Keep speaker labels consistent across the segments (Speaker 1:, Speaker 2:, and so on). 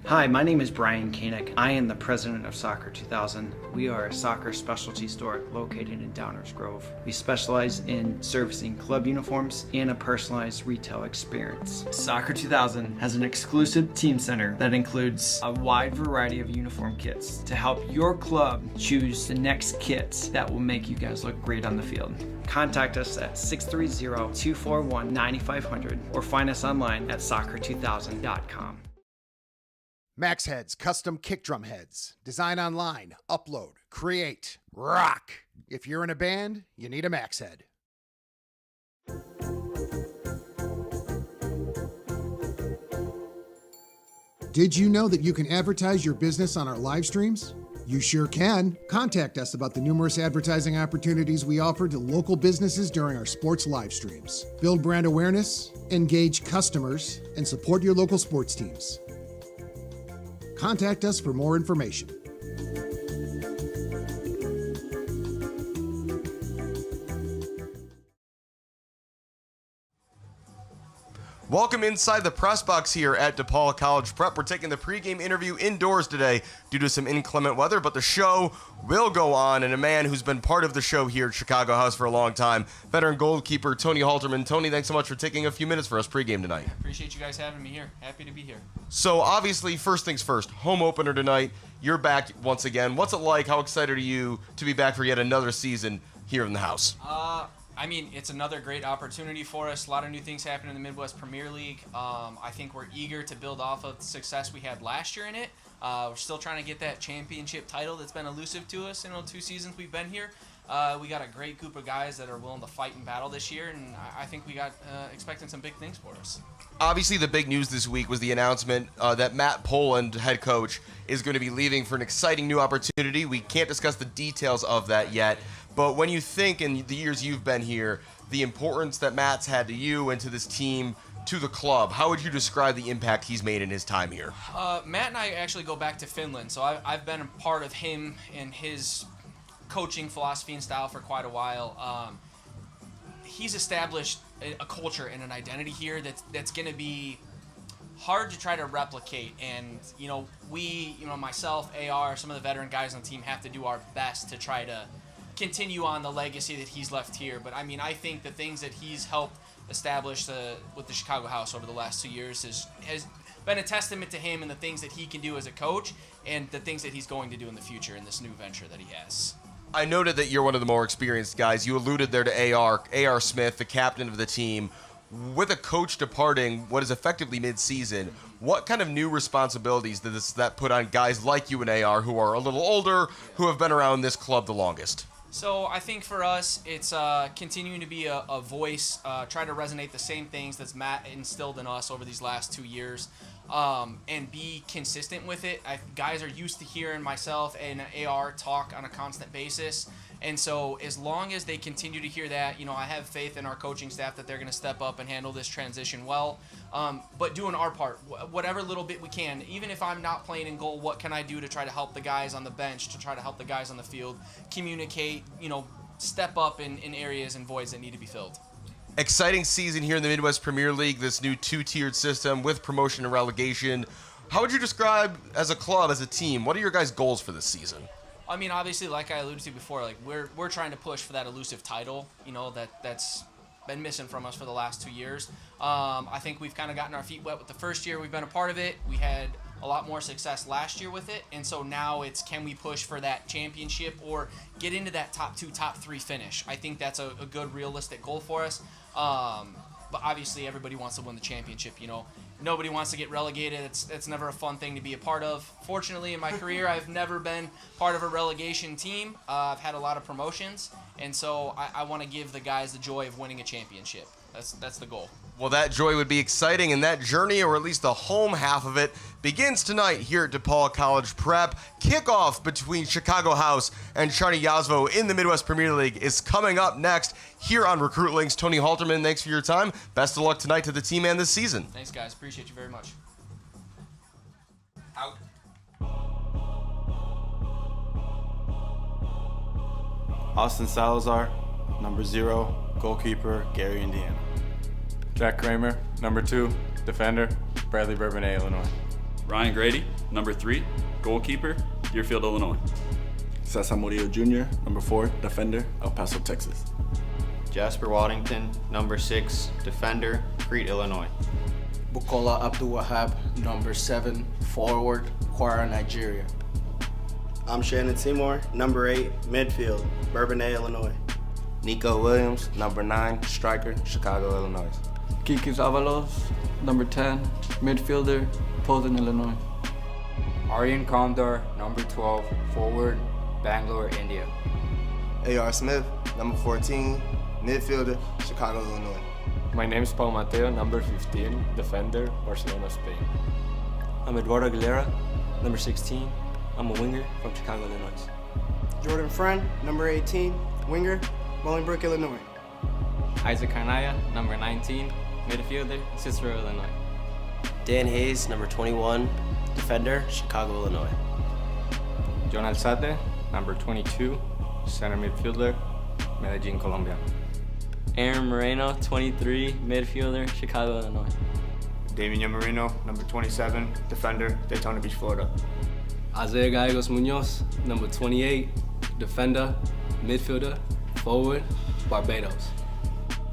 Speaker 1: Hi, my name is Brian Koenig. I am the president of Soccer 2000. We are a soccer specialty store located in Downers Grove. We specialize in servicing club uniforms and a personalized retail experience. Soccer 2000 has an exclusive team center that includes a wide variety of uniform kits to help your club choose the next kits that will make you guys look great on the field. Contact us at 630-241-9500 or find us online at soccer2000.com.
Speaker 2: Max Heads custom kick drum heads. Design online, upload, create, rock. If you're in a band, you need a Max Head. Did you know that you can advertise your business on our live streams? You sure can. Contact us about the numerous advertising opportunities we offer to local businesses during our sports live streams. Build brand awareness, engage customers, and support your local sports teams. Contact us for more information.
Speaker 3: Welcome inside the press box here at DePaul College Prep. We're taking the pregame interview indoors today due to some inclement weather, but the show will go on, and a man who's been part of the show here at Chicago House for a long time, veteran goalkeeper Tony Halterman. Tony, thanks so much for taking a few minutes for us pregame tonight.
Speaker 4: Appreciate you guys having me here. Happy to be here.
Speaker 3: So obviously, first things first, home opener tonight. You're back once again. What's it like? How excited are you to be back for yet another season here in the house?
Speaker 4: I mean, it's another great opportunity for us. A lot of new things happen in the Midwest Premier League. I think we're eager to build off of the success we had last year in it. We're still trying to get that championship title that's been elusive to us in the 2 seasons we've been here. We got a great group of guys that are willing to fight and battle this year, and I think we got expecting some big things for us.
Speaker 3: Obviously, the big news this week was the announcement that Matt Poland, head coach, is going to be leaving for an exciting new opportunity. We can't discuss the details of that yet, but when you think in the years you've been here, the importance that Matt's had to you and to this team, to the club, how would you describe the impact he's made in his time here?
Speaker 4: Matt and I actually go back to Finland, so I've been a part of him and his coaching philosophy and style for quite a while. He's established a culture and an identity here that's going to be hard to try to replicate, and myself, AR, some of the veteran guys on the team have to do our best to try to continue on the legacy that he's left here. But I mean, I think the things that he's helped establish with the Chicago House over the last 2 years has been a testament to him and the things that he can do as a coach and the things that he's going to do in the future in this new venture that he has.
Speaker 3: I noted that you're one of the more experienced guys. You alluded there to AR Smith, the captain of the team. With a coach departing what is effectively mid-season, what kind of new responsibilities does that put on guys like you and AR who are a little older, who have been around this club the longest?
Speaker 4: So I think for us, it's continuing to be a voice, try to resonate the same things that's Matt instilled in us over these last 2 years, and be consistent with it. Guys are used to hearing myself and AR talk on a constant basis. And so as long as they continue to hear that, I have faith in our coaching staff that they're going to step up and handle this transition well. But doing our part, whatever little bit we can, even if I'm not playing in goal, what can I do to try to help the guys on the bench, to try to help the guys on the field, communicate, step up in areas and voids that need to be filled.
Speaker 3: Exciting season here in the Midwest Premier League, this new 2-tiered system with promotion and relegation. How would you describe as a club, as a team, what are your guys' goals for this season?
Speaker 4: I mean, obviously, like I alluded to before, like we're trying to push for that elusive title, that's been missing from us for the last 2 years. I think we've kind of gotten our feet wet with the first year we've been a part of it. We had a lot more success last year with it, and so now it's, can we push for that championship or get into that top 2, top 3 finish? I think that's a good, realistic goal for us. But obviously, everybody wants to win the championship. Nobody wants to get relegated. It's never a fun thing to be a part of. Fortunately, in my career, I've never been part of a relegation team. I've had a lot of promotions, and so I want to give the guys the joy of winning a championship. That's the goal.
Speaker 3: Well, that joy would be exciting, and that journey, or at least the home half of it, begins tonight here at DePaul College Prep. Kickoff between Chicago House and Czarni Jasło in the Midwest Premier League is coming up next here on Recruitlings. Tony Halterman, thanks for your time. Best of luck tonight to the team and this season.
Speaker 4: Thanks, guys. Appreciate you very much.
Speaker 5: Out.
Speaker 6: Austin Salazar, number 0, goalkeeper, Gary, Indiana.
Speaker 7: Jack Kramer, number 2, defender, Bradley Bourbonnais, Illinois.
Speaker 8: Ryan Grady, number 3, goalkeeper, Deerfield, Illinois.
Speaker 6: Cesar Murillo Jr., number 4, defender, El Paso, Texas.
Speaker 9: Jasper Waddington, number 6, defender, Crete, Illinois.
Speaker 10: Bukky Abdulwahab, number 7, forward, Kwara, Nigeria.
Speaker 11: I'm Shannon Seymour, number 8, midfield, Bourbonnais, Illinois.
Speaker 12: Nico Williams, number 9, striker, Chicago, Illinois.
Speaker 13: Kikis Avalos, number 10, midfielder, Polden, Illinois.
Speaker 14: Aryan Kamdar, number 12, forward, Bangalore, India.
Speaker 15: A.R. Smith, number 14, midfielder, Chicago, Illinois.
Speaker 16: My name is Paul Mateo, number 15, defender, Barcelona, Spain.
Speaker 17: I'm Eduardo Aguilera, number 16. I'm a winger from Chicago, Illinois.
Speaker 11: Jordan Friend, number 18, winger, Bolingbrook, Illinois.
Speaker 18: Isaac Carnaya, number 19, midfielder, Cicero, Illinois.
Speaker 19: Dan Hayes, number 21, defender, Chicago, Illinois.
Speaker 20: John Alzate, number 22, center midfielder, Medellin, Colombia.
Speaker 18: Aaron Moreno, 23, midfielder, Chicago, Illinois.
Speaker 21: Damian Moreno, number 27, defender, Daytona Beach, Florida.
Speaker 22: Isaiah Gallegos Munoz, number 28, defender, midfielder, forward, Barbados.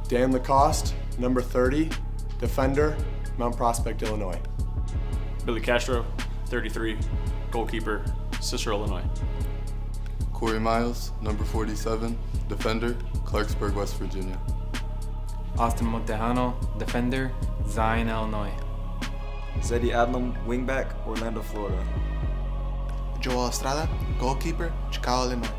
Speaker 23: Dan Lacoste, number 30, defender, Mount Prospect, Illinois.
Speaker 8: Billy Castro, 33, goalkeeper, Cicero, Illinois.
Speaker 24: Corey Miles, number 47, defender, Clarksburg, West Virginia.
Speaker 25: Austin Montejano, defender, Zion, Illinois.
Speaker 26: Zeddy Adlam, wingback, Orlando, Florida.
Speaker 27: Joel Estrada, goalkeeper, Chicago, Illinois.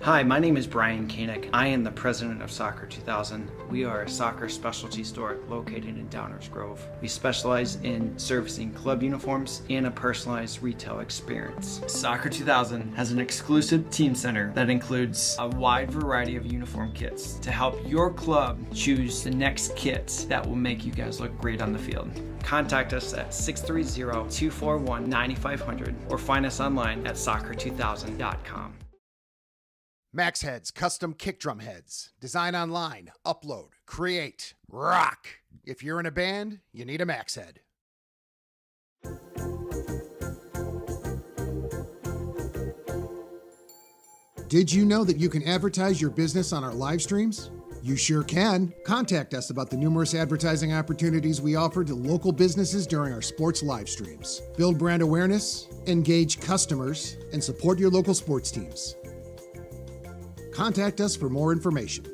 Speaker 1: Hi, my name is Brian Koenig. I am the president of Soccer 2000. We are a soccer specialty store located in Downers Grove. We specialize in servicing club uniforms and a personalized retail experience. Soccer 2000 has an exclusive team center that includes a wide variety of uniform kits to help your club choose the next kits that will make you guys look great on the field. Contact us at 630-241-9500 or find us online at soccer2000.com.
Speaker 2: Max Heads custom kick drum heads. Design online, upload, create, rock. If you're in a band, you need a Max Head. Did you know that you can advertise your business on our live streams? You sure can. Contact us about the numerous advertising opportunities we offer to local businesses during our sports live streams. Build brand awareness, engage customers, and support your local sports teams. Contact us for more information.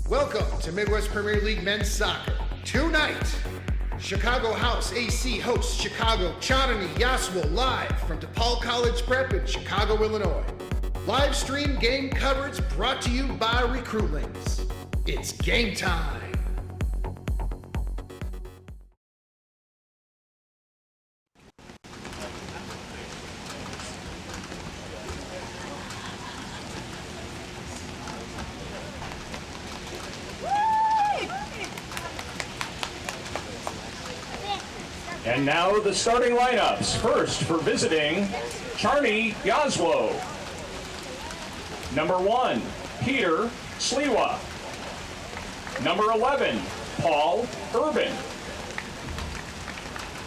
Speaker 2: Welcome to Midwest Premier League Men's Soccer. Tonight, Chicago House AC hosts Chicago Czarni Jasło live from DePaul College Prep in Chicago, Illinois. Live stream game coverage brought to you by Recruitlings. It's game time.
Speaker 3: And now the starting lineups. First, for visiting, Czarni Jasło. Number 1, Peter Sliwa. Number 11, Paul Urban.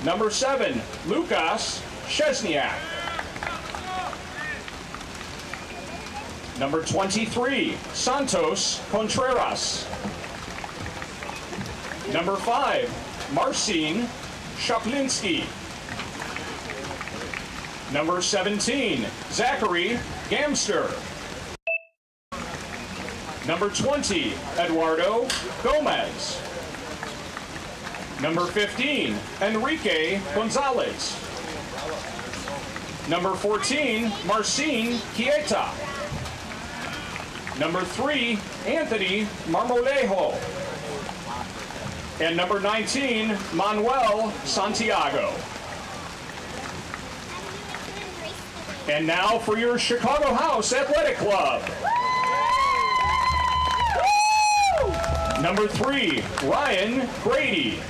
Speaker 3: Number 7, Lukas Szczesniak. Number 23, Santos Contreras. Number 5, Marcin Szaplinski. Number 17, Zachary Gamster. Number 20, Eduardo Gomez. Number 15, Enrique Gonzalez. Number 14, Marcin Chieta. Number 3, Anthony Marmolejo. And number 19, Manuel Santiago. And now for your Chicago House Athletic Club. Number 3, Ryan Grady.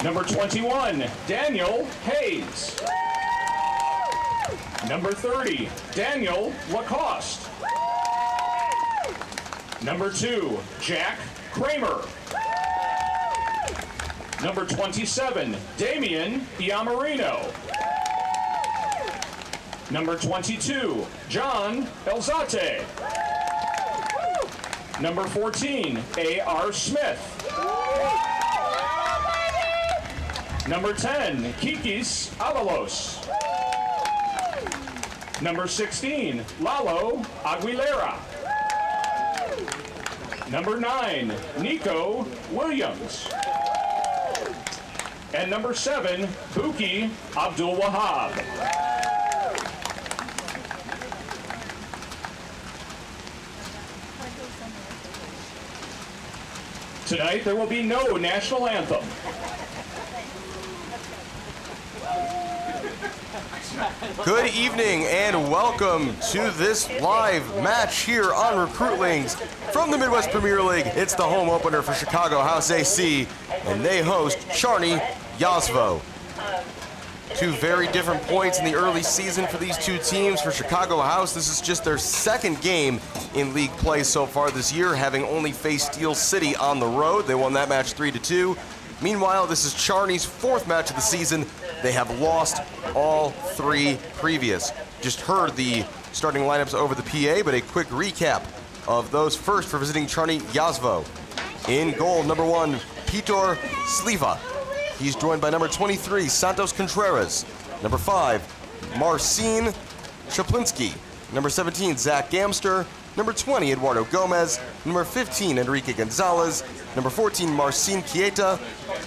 Speaker 3: Number 21, Daniel Hayes. Number 30, Daniel Lacoste. Number 2, Jack Kramer. Number 27, Damian Iamarino. Number 22, John Elzate. Number 14, A.R. Smith. Number 10, Kikis Avalos. Number 16, Lalo Aguilera. Number 9, Nico Williams. And number 7, Bukky Abdulwahab. Tonight there will be no national anthem.
Speaker 4: Good evening and welcome to this live match here on Recruitlings from the Midwest Premier League. It's the home opener for Chicago House AC, and they host Czarni Jasło. Two very different points in the early season for these two teams. For Chicago House, this is just their second game in league play so far this year, having only faced Steel City on the road. They won that match 3-2. Meanwhile, this is Czarni's fourth match of the season. They have lost all 3 previous. Just heard the starting lineups over the PA, but a quick recap of those. First, for visiting Czarni Jasło. In goal, number 1, Peter Sliwa. He's joined by number 23, Santos Contreras. Number 5, Marcin Szaplinski. Number 17, Zach Gamster. Number 20, Eduardo Gomez. Number 15, Enrique Gonzalez. Number 14, Marcin Chieta.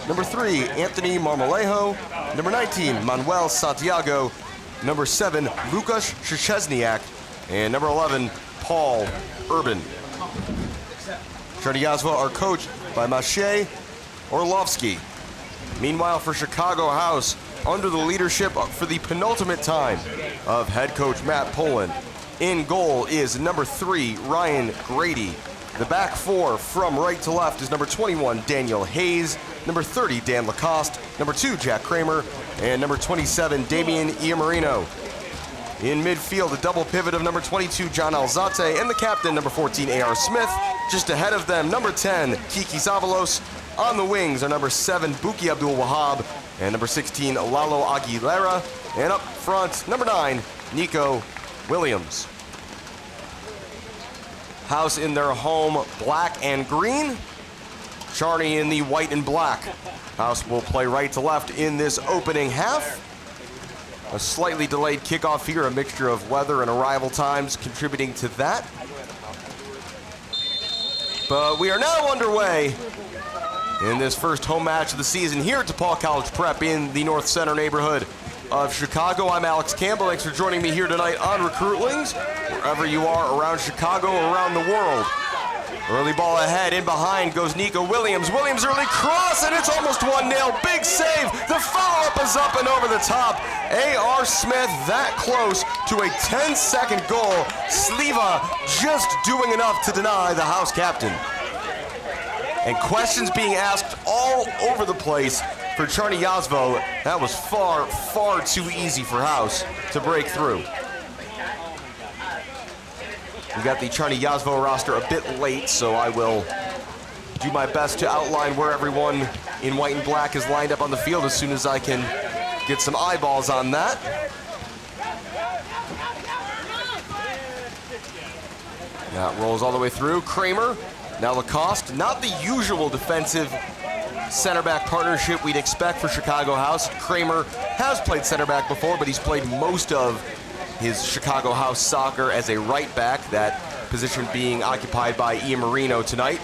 Speaker 4: Number 3, Anthony Marmolejo. Number 19, Manuel Santiago. Number 7, Lukas Szczesniak. And number 11, Paul Urban. Czarni Jasło are coached by Maciej Orlovsky. Meanwhile, for Chicago House, under the leadership for the penultimate time of head coach Matt Poland. In goal is number 3, Ryan Grady. The back 4 from right to left is number 21, Daniel Hayes. Number 30, Dan Lacoste. Number 2, Jack Kramer. And number 27, Damian Iamarino. In midfield, a double pivot of number 22, John Alzate, and the captain, number 14, A.R. Smith. Just ahead of them, number 10, Kikis Avalos. On the wings are number 7, Bukky Abdulwahab, and number 16, Lalo Aguilera. And up front, number 9, Nico Williams. House in their home black and green. Czarni in the white and black. House will play right to left in this opening half. A slightly delayed kickoff here, a mixture of weather and arrival times contributing to that. But we are now underway in this first home match of the season here at DePaul College Prep in the North Center neighborhood of Chicago. I'm Alex Campbell. Thanks for joining me here tonight on Recruitlings, wherever you are around Chicago or around the world. Early ball ahead, in behind goes Nico Williams. Williams early cross, and it's almost 1-0. Big save. The follow-up is up and over the top. A.R. Smith that close to a 10-second goal. Sliva just doing enough to deny the house captain. And questions being asked all over the place for Czarni Jasło. That was far, far too easy for House to break through. We got the Czarni Jasło roster a bit late, so I will do my best to outline where everyone in white and black is lined up on the field as soon as I can get some eyeballs on that. That rolls all the way through. Kramer, now Lacoste. Not the usual defensive center back partnership we'd expect for Chicago House. Kramer has played center back before, but he's played most of his Chicago House soccer as a right back, that position being occupied by Ian Moreno tonight.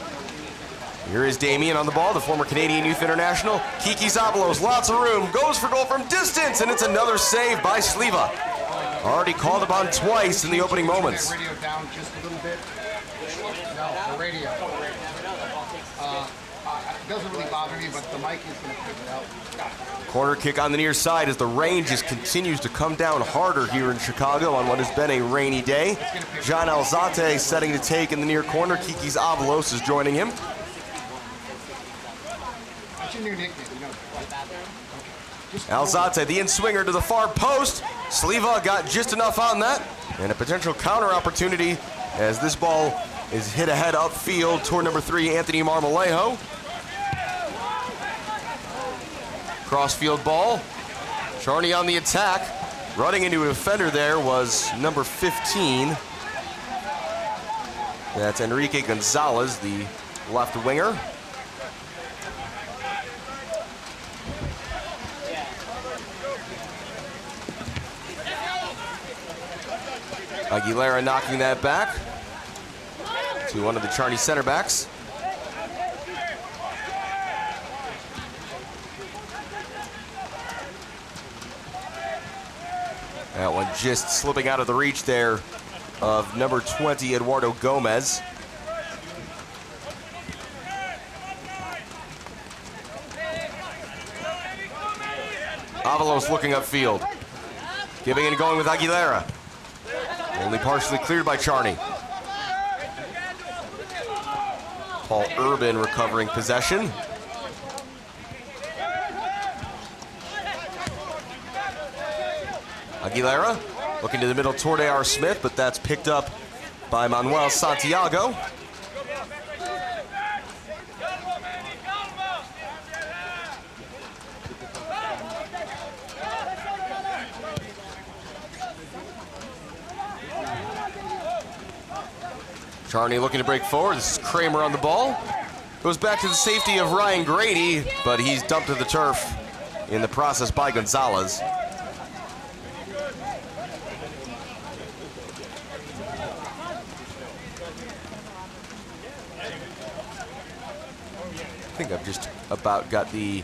Speaker 4: Here is Damien on the ball, the former Canadian Youth International. Kiki Zabalos, lots of room, goes for goal from distance, and it's another save by Sliva. Already called upon twice in the opening moments.
Speaker 2: Radio down just a little bit. No, the radio. It doesn't really bother me, but the mic is going to pick it out.
Speaker 4: Corner kick on the near side as the rain just continues to come down harder here in Chicago on what has been a rainy day. John Alzate setting to take in the near corner. Kiki Zabalos is joining him.
Speaker 2: What's your new nickname?
Speaker 4: Alzate, the in-swinger to the far post. Sliva got just enough on that. And a potential counter opportunity as this ball is hit ahead upfield toward number 3, Anthony Marmolejo. Crossfield ball. Czarni on the attack. Running into a defender there was number 15. That's Enrique Gonzalez, the left winger. Aguilera knocking that back to one of the Czarni center backs. That one just slipping out of the reach there of number 20, Eduardo Gomez. Avalos looking upfield. Giving and going with Aguilera. Only partially cleared by Czarni. Paul Urban recovering possession. Aguilera looking to the middle toward A.R. Smith, but that's picked up by Manuel Santiago. Czarni looking to break forward. This is Kramer on the ball. Goes back to the safety of Ryan Grady, but he's dumped to the turf in the process by Gonzalez. I think I've just about got the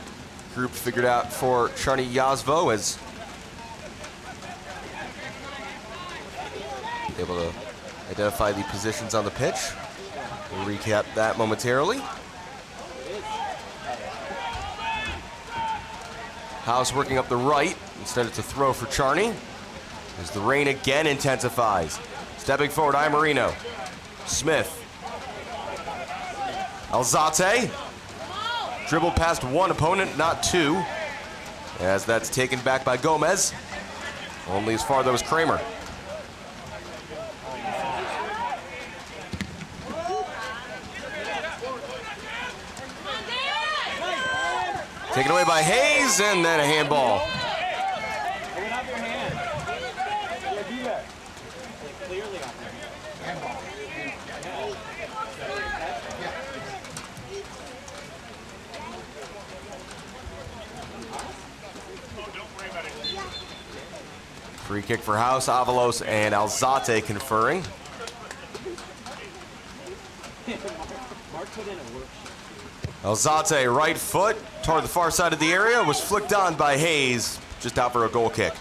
Speaker 4: group figured out for Czarni Jasło, as able to identify the positions on the pitch. We'll recap that momentarily. House working up the right. Instead it's a throw for Czarni as the rain again intensifies. Stepping forward, Moreno. Smith. Alzate. Dribbled past one opponent, not two. As that's taken back by Gomez. Only as far though as Kramer. Taken away by Hayes, and then a handball. Free kick for House, Avalos and Alzate conferring. Alzate, right foot toward the far side of the area, was flicked on by Hayes, just out for a goal kick.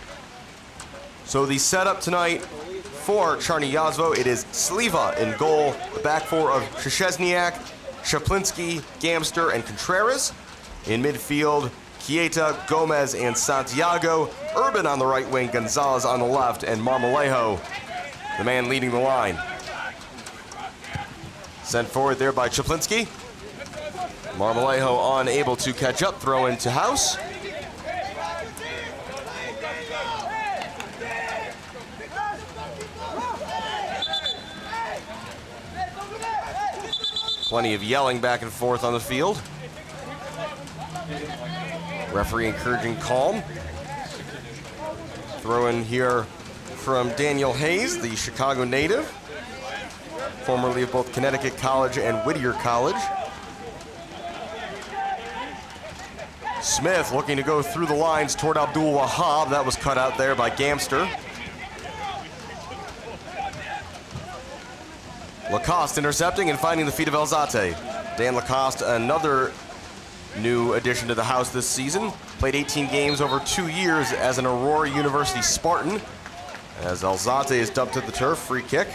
Speaker 4: So the setup tonight for Czarni Jasło, it is Sliva in goal, the back four of Szczesniak, Szaplinski, Gamster, and Contreras. In midfield, Kieta, Gomez, and Santiago. Urban on the right wing, Gonzalez on the left, and Marmolejo, the man leading the line. Sent forward there by Szaplinski. Marmolejo unable to catch up, throw into House. Plenty of yelling back and forth on the field. Referee encouraging calm. Throw in here from Daniel Hayes, the Chicago native, formerly of both Connecticut College and Whittier College. Smith looking to go through the lines toward Abdulwahab. That was cut out there by Gamster. Lacoste intercepting and finding the feet of Alzate. Dan Lacoste, another new addition to the house this season. Played 18 games over 2 years as an Aurora University Spartan. As Alzate is dumped to the turf, free kick.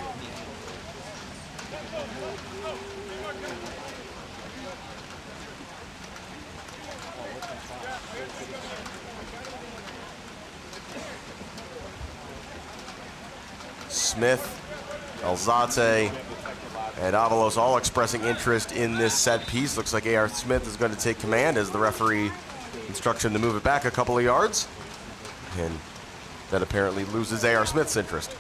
Speaker 4: Smith, Alzate, and Avalos all expressing interest in this set piece. Looks like A.R. Smith is going to take command as the referee instructs him to move it back a couple of yards. And that apparently loses A.R. Smith's interest.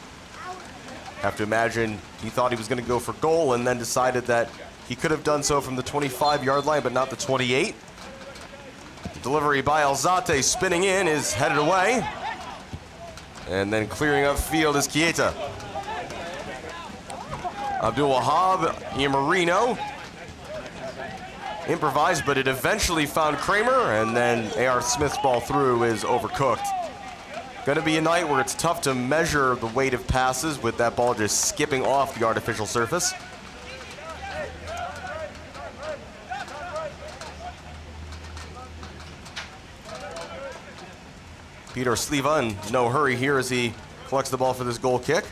Speaker 4: Have to imagine he thought he was going to go for goal and then decided that he could have done so from the 25-yard line, but not the 28. The delivery by Alzate spinning in is headed away. And then clearing up field is Kieta. Abdulwahab, Moreno. Improvised, but it eventually found Kramer, and then A.R. Smith's ball through is overcooked. Gonna be a night where it's tough to measure the weight of passes with that ball just skipping off the artificial surface. Peter Sliva in no hurry here as he collects the ball for this goal kick.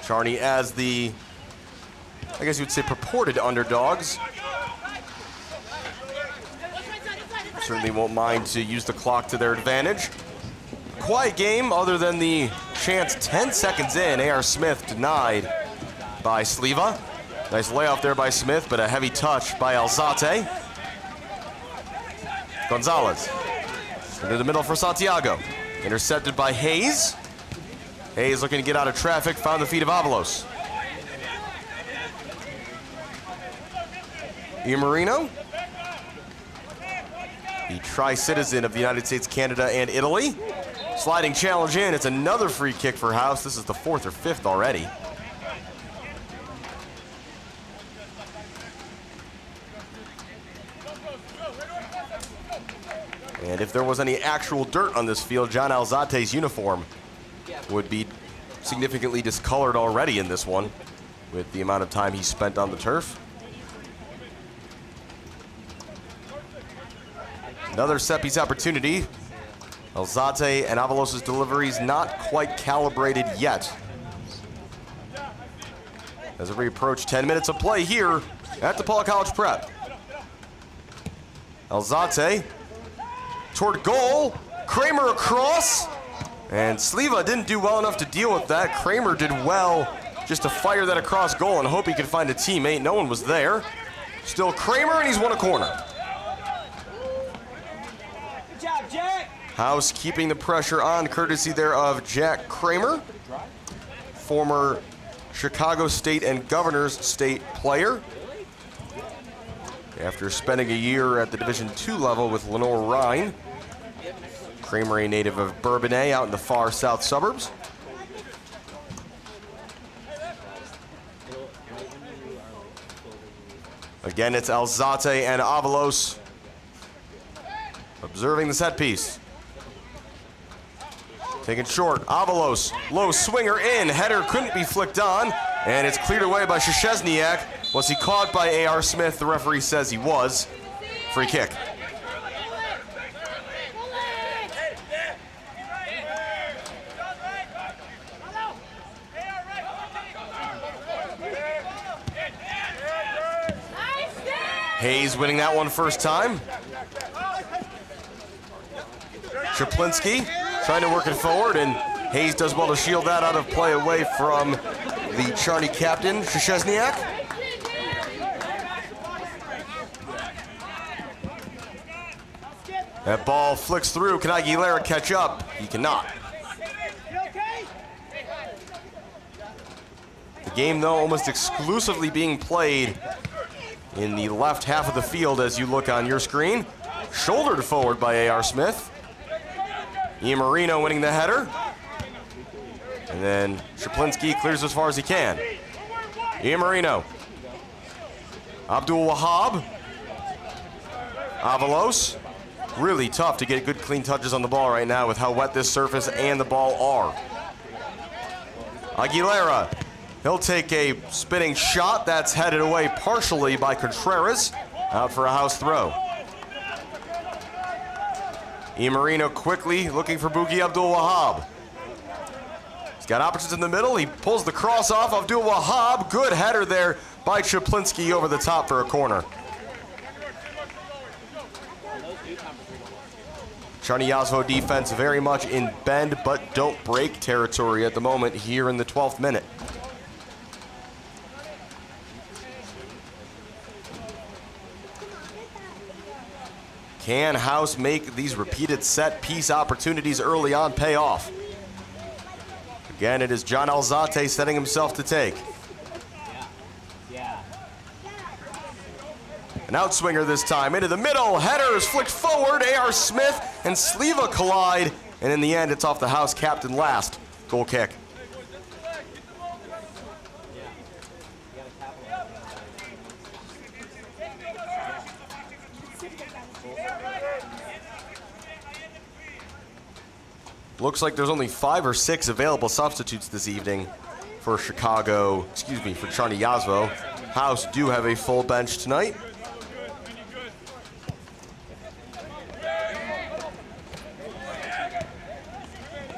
Speaker 4: Czarni as the, I guess you would say, purported underdogs. Certainly won't mind to use the clock to their advantage. Quiet game other than the chance 10 seconds in. A.R. Smith denied by Sliva. Nice layoff there by Smith, but a heavy touch by Alzate. Gonzalez into the middle for Santiago. Intercepted by Hayes. Hayes looking to get out of traffic, found the feet of Avalos. Moreno, the tri-citizen of the United States, Canada, and Italy. Sliding challenge in, it's another free kick for House. This is the 4th or 5th already. And if there was any actual dirt on this field, John Alzate's uniform would be significantly discolored already in this one with the amount of time he spent on the turf. Another set piece opportunity. Alzate and Avalos' deliveries not quite calibrated yet. As we approach 10 minutes of play here at DePaul College Prep. Alzate toward goal. Kramer across. And Sliva didn't do well enough to deal with that. Kramer did well just to fire that across goal and hope he could find a teammate. No one was there. Still Kramer, and he's won a corner.
Speaker 5: Good job, Jack.
Speaker 4: House keeping the pressure on, courtesy there of Jack Kramer, former Chicago State and Governor's State player. After spending a year at the Division II level with Lenore Rhine. Kramer, a native of Bourbonnais, out in the far south suburbs. Again, it's Alzate and Avalos observing the set piece. Taken short, Avalos, low swinger in, header couldn't be flicked on, and it's cleared away by Szczesniak. Was he caught by A.R. Smith? The referee says he was. Free kick. Hayes winning that one first time. Czaplinski trying to work it forward, and Hayes does well to shield that out of play away from the Czarni captain, Szczesniak. That ball flicks through. Can Aguilera catch up? He cannot. The game, though, almost exclusively being played in the left half of the field as you look on your screen. Shouldered forward by A.R. Smith. Ian Moreno winning the header. And then Czaplinski clears as far as he can. Ian Moreno. Abdulwahab. Avalos. Really tough to get good clean touches on the ball right now with how wet this surface and the ball are. Aguilera. He'll take a spinning shot that's headed away partially by Contreras. Out for a house throw. Ian Moreno quickly looking for Bukky Abdulwahab. He's got options in the middle. He pulls the cross off Abdulwahab. Good header there by Czaplinski over the top for a corner. Czarni Jasło defense very much in bend but don't break territory at the moment here in the 12th minute. Can House make these repeated set piece opportunities early on pay off? Again, it is John Alzate setting himself to take. An outswinger this time into the middle. Header is flicked forward. A.R. Smith and Sliva collide. And in the end, it's off the House captain last. Goal kick. Looks like there's only 5 or 6 available substitutes this evening for for Czarni Jasło. House do have a full bench tonight.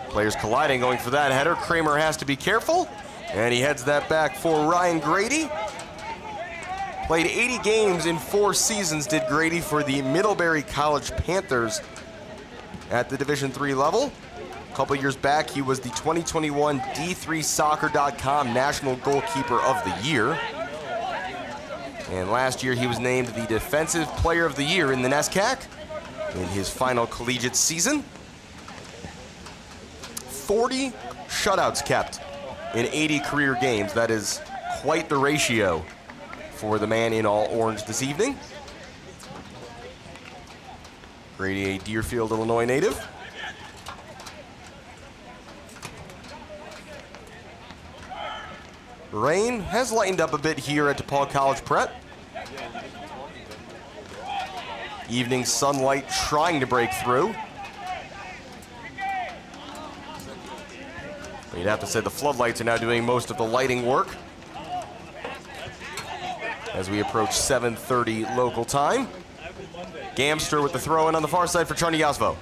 Speaker 4: Players colliding, going for that header. Kramer has to be careful, and he heads that back for Ryan Grady. Played 80 games in 4 seasons, did Grady for the Middlebury College Panthers at the Division III level. A couple years back, he was the 2021 D3Soccer.com National Goalkeeper of the Year. And last year, he was named the Defensive Player of the Year in the NESCAC in his final collegiate season. 40 shutouts kept in 80 career games. That is quite the ratio for the man in all orange this evening. Grady, a Deerfield, Illinois native. Rain has lightened up a bit here at DePaul College Prep. Evening sunlight trying to break through. But you'd have to say the floodlights are now doing most of the lighting work as we approach 7:30 local time. Gamster with the throw in on the far side for Czarni Jasło.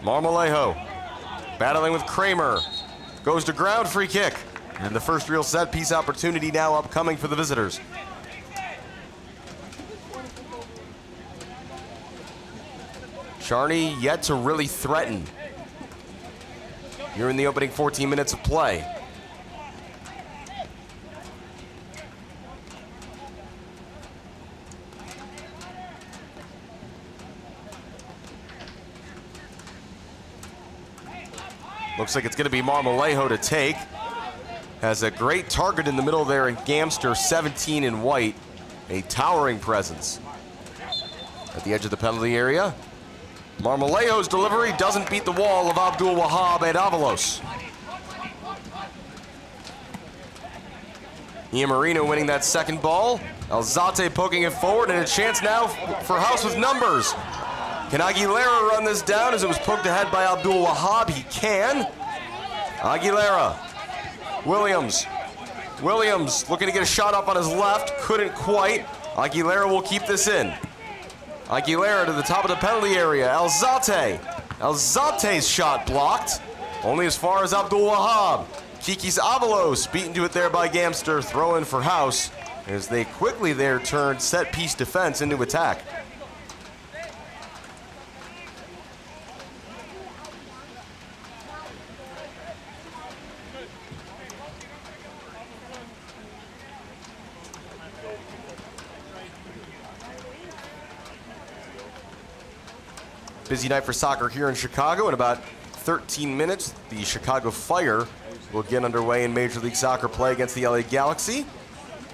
Speaker 4: Marmolejo battling with Kramer. Goes to ground, free kick. And the first real set piece opportunity now upcoming for the visitors. Czarni yet to really threaten here in the opening 14 minutes of play. Looks like it's going to be Marmolejo to take. Has a great target in the middle there in Gamster, 17 in white. A towering presence at the edge of the penalty area. Marmolejo's delivery doesn't beat the wall of Abdulwahab and Avalos. Ian Moreno winning that second ball. Alzate poking it forward, and a chance now for House with numbers. Can Aguilera run this down as it was poked ahead by Abdul-Wahab? He can. Aguilera. Williams. Williams looking to get a shot up on his left. Couldn't quite. Aguilera will keep this in. Aguilera to the top of the penalty area. Alzate. Alzate's shot blocked. Only as far as Abdul-Wahab. Kikis Avalos beaten to it there by Gamster. Throw in for House as they quickly there turned set piece defense into attack. Busy night for soccer here in Chicago. In about 13 minutes, the Chicago Fire will get underway in Major League Soccer play against the LA Galaxy.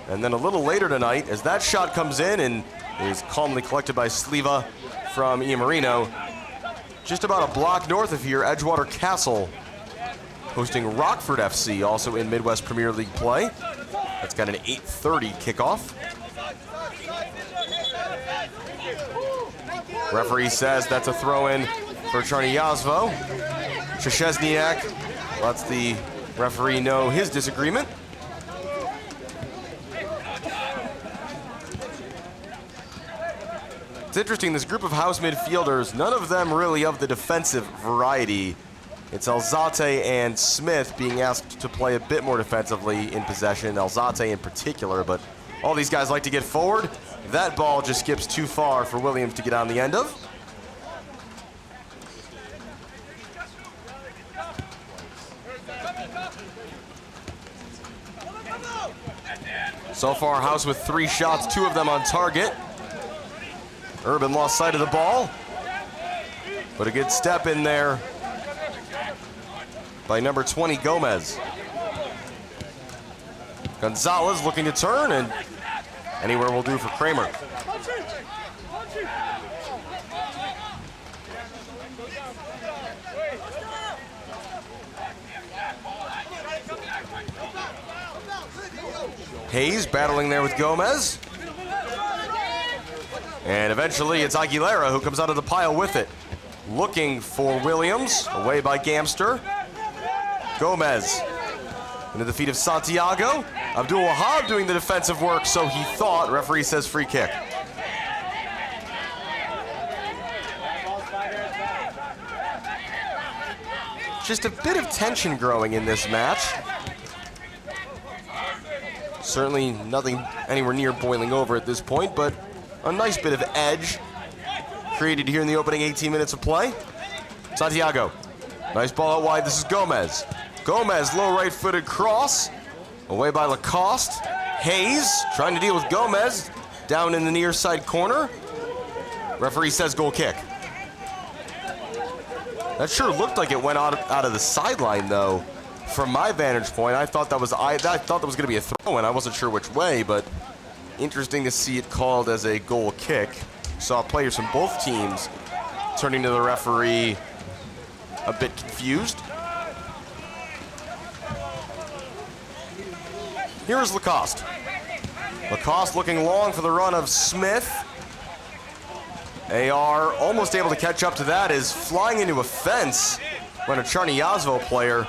Speaker 4: And then a little later tonight, as that shot comes in and is calmly collected by Sliva from Moreno, just about a block north of here, Edgewater Castle hosting Rockford FC, also in Midwest Premier League play. That's got an 8:30 kickoff. Referee says that's a throw-in for Czarni Jasło. Szczesniak lets the referee know his disagreement. It's interesting, this group of house midfielders, none of them really of the defensive variety. It's Alzate and Smith being asked to play a bit more defensively in possession, Alzate in particular, but all these guys like to get forward. That ball just skips too far for Williams to get on the end of. So far, House with 3 shots, 2 of them on target. Urban lost sight of the ball, but a good step in there by number 20, Gomez. Gonzalez looking to turn, and anywhere will do for Kramer. Hayes battling there with Gomez. And eventually it's Aguilera who comes out of the pile with it. Looking for Williams, away by Gamster. Gomez into the feet of Santiago. Abdul-Wahab doing the defensive work, so he thought. Referee says free kick. Just a bit of tension growing in this match. Certainly nothing anywhere near boiling over at this point, but a nice bit of edge created here in the opening 18 minutes of play. Santiago, nice ball out wide. This is Gomez. Gomez, low right-footed cross, away by Lacoste. Hayes trying to deal with Gomez, down in the near side corner. Referee says goal kick. That sure looked like it went out of the sideline, though. From my vantage point, I thought that was going to be a throw-in. I wasn't sure which way, but interesting to see it called as a goal kick. Saw players from both teams turning to the referee a bit confused. Here's Lacoste. Lacoste looking long for the run of Smith. AR almost able to catch up to that, is flying into a fence when a Czarni Jasło player.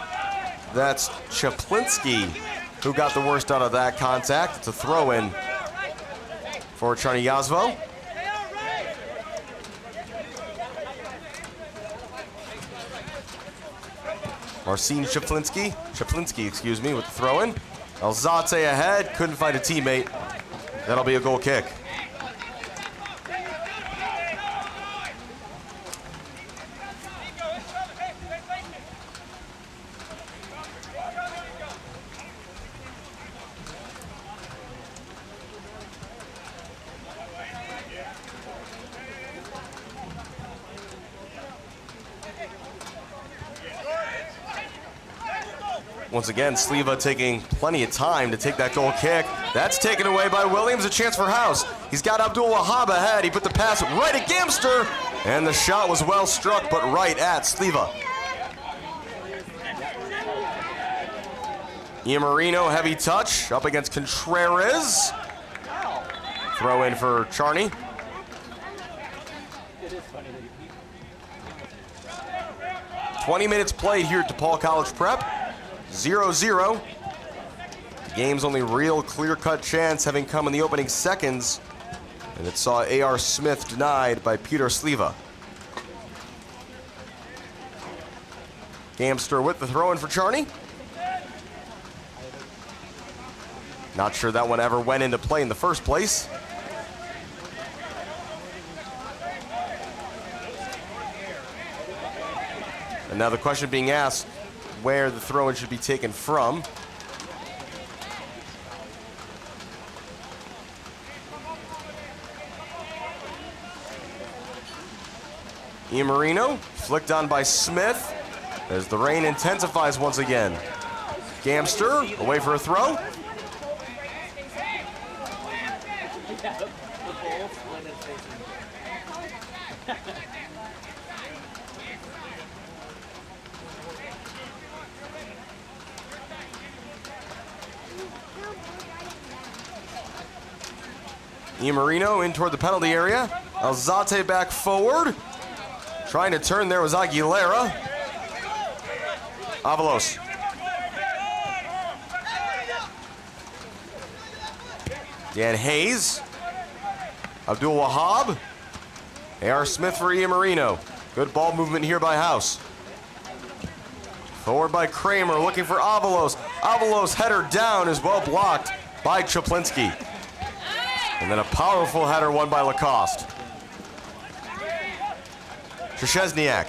Speaker 4: That's Czaplinski who got the worst out of that contact. It's a throw-in for Czarni Jasło. Marcin Czaplinski, excuse me, with the throw-in. Alzate ahead, couldn't find a teammate. That'll be a goal kick. Once again, Sliva taking plenty of time to take that goal kick. That's taken away by Williams, a chance for House. He's got Abdul-Wahab ahead. He put the pass right at Gamster, and the shot was well struck, but right at Sliva. Moreno, heavy touch, up against Contreras. Throw in for Czarni. 20 minutes played here at DePaul College Prep, 0-0. The game's only real clear-cut chance having come in the opening seconds, and it saw A.R. Smith denied by Peter Sliva. Gamster with the throw-in for Czarni. Not sure that one ever went into play in the first place. And now the question being asked where the throw-in should be taken from. Moreno flicked on by Smith as the rain intensifies once again. Gamster away for a throw. Moreno in toward the penalty area. Alzate back forward. Trying to turn there was Aguilera. Avalos. Dan Hayes. Abdulwahab. A.R. Smith for Moreno. Good ball movement here by House. Forward by Kramer, looking for Avalos. Avalos header down is well blocked by Chaplinski. And then a powerful header won by Lacoste. Szczesniak,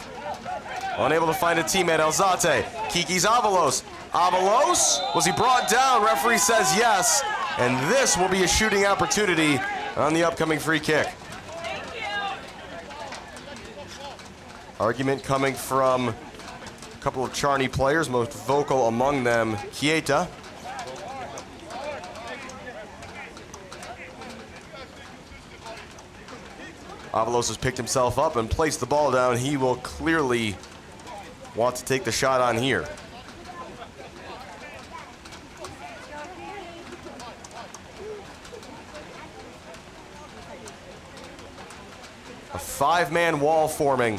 Speaker 4: unable to find a teammate, Alzate. Kiki's Avalos. Avalos, was he brought down? Referee says yes. And this will be a shooting opportunity on the upcoming free kick. Argument coming from a couple of Czarni players, most vocal among them, Chieta. Avalos has picked himself up and placed the ball down. He will clearly want to take the shot on here. A five-man wall forming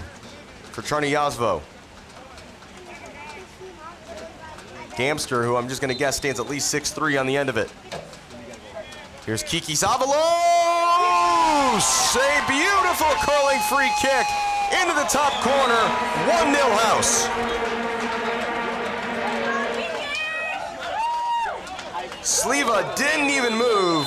Speaker 4: for Czarni Jasło. Gamster, who I'm just going to guess stands at least 6'3" on the end of it. Here's Kiki Avalos! A beautiful curling free kick into the top corner. 1-0 House. Sliva didn't even move.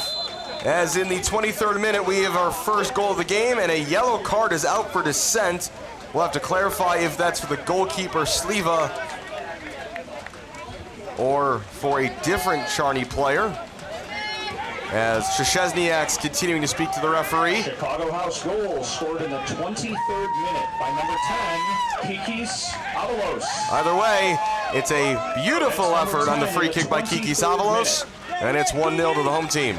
Speaker 4: As in the 23rd minute, we have our first goal of the game, and a yellow card is out for dissent. We'll have to clarify if that's for the goalkeeper, Sliva, or for a different Czarni player. As Szczesniak's continuing to speak to the referee.
Speaker 3: Chicago House goal scored in the 23rd minute by number 10, Kikis Avalos.
Speaker 4: Either way, it's a beautiful effort on the free kick by Kikis Avalos, and it's 1-0 to the home team.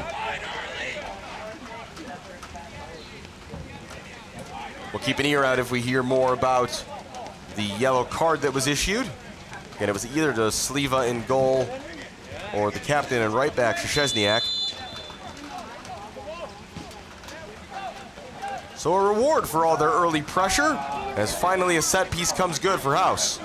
Speaker 4: We'll keep an ear out if we hear more about the yellow card that was issued. Again, it was either to Sliva in goal or the captain and right back, Szczesniak. So a reward for all their early pressure, as finally a set piece comes good for House.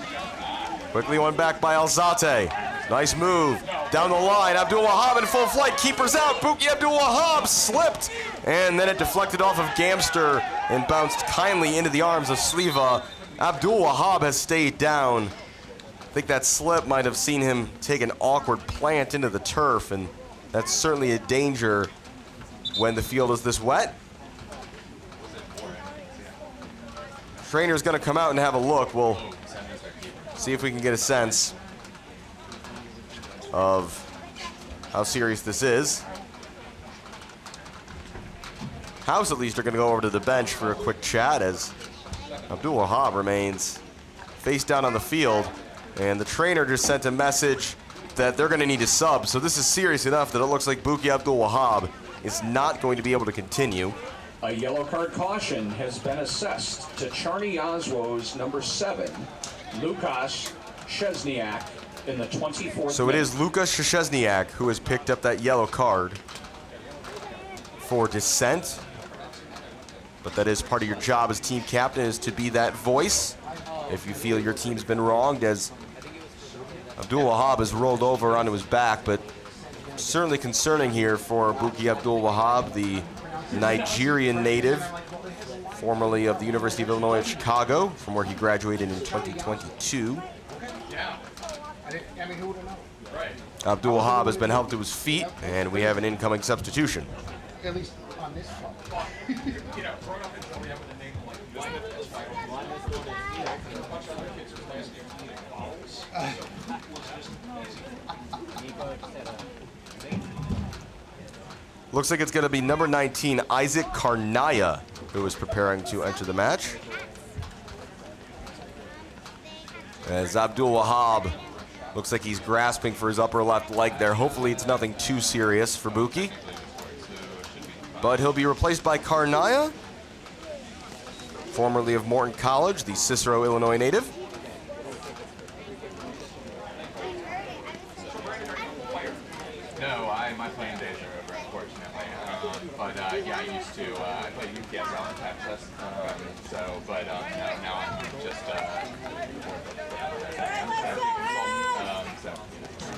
Speaker 4: Quickly one back by Alzate. Nice move. Down the line, Abdulwahab in full flight, keeper's out. Bukky Abdulwahab slipped, and then it deflected off of Gamster and bounced kindly into the arms of Sliva. Abdulwahab has stayed down. I think that slip might have seen him take an awkward plant into the turf, and that's certainly a danger when the field is this wet. Trainer's gonna come out and have a look. We'll see if we can get a sense of how serious this is. House at least are gonna go over to the bench for a quick chat as Abdulwahab remains face down on the field, and the trainer just sent a message that they're gonna need a sub. So this is serious enough that it looks like Bukky Abdulwahab is not going to be able to continue.
Speaker 3: A yellow card caution has been assessed to Czarni Jasło's number 7, Lukasz Szczesniak, in the 24th
Speaker 4: So it is Lukasz Szczesniak who has picked up that yellow card for dissent. but that is part of your job as team captain, is to be that voice if you feel your team's been wronged, as Abdulwahab has rolled over onto his back, but certainly concerning here for Bukky Abdulwahab, the Nigerian native, formerly of the University of Illinois at Chicago, from where he graduated in 2022. Abdulwahab has been helped to his feet, and we have an incoming substitution.
Speaker 2: At least on this front.
Speaker 4: Looks like it's going to be number 19, Isaac Karnaya, who is preparing to enter the match. As Abdulwahab looks like he's grasping for his upper left leg there. Hopefully it's nothing too serious for Bukky. But he'll be replaced by Karnaya, formerly of Morton College, the Cicero, Illinois native.
Speaker 6: No, my playing days are over, unfortunately. But yeah, I used to. I played UPSL in Texas. Now I'm just.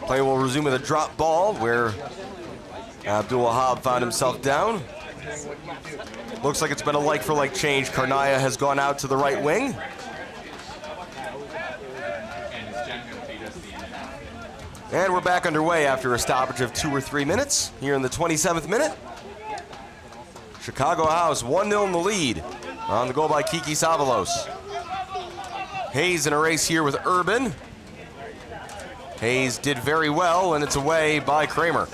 Speaker 4: Play will resume with a drop ball where Abdulwahab found himself down. Looks like it's been a like-for-like change. Karnaya has gone out to the right wing. And we're back underway after a stoppage of 2 or 3 minutes here in the 27th minute. Chicago House 1-0 in the lead on the goal by Kiki Savalos. Hayes in a race here with Urban. Hayes did very well, and it's away by Kramer.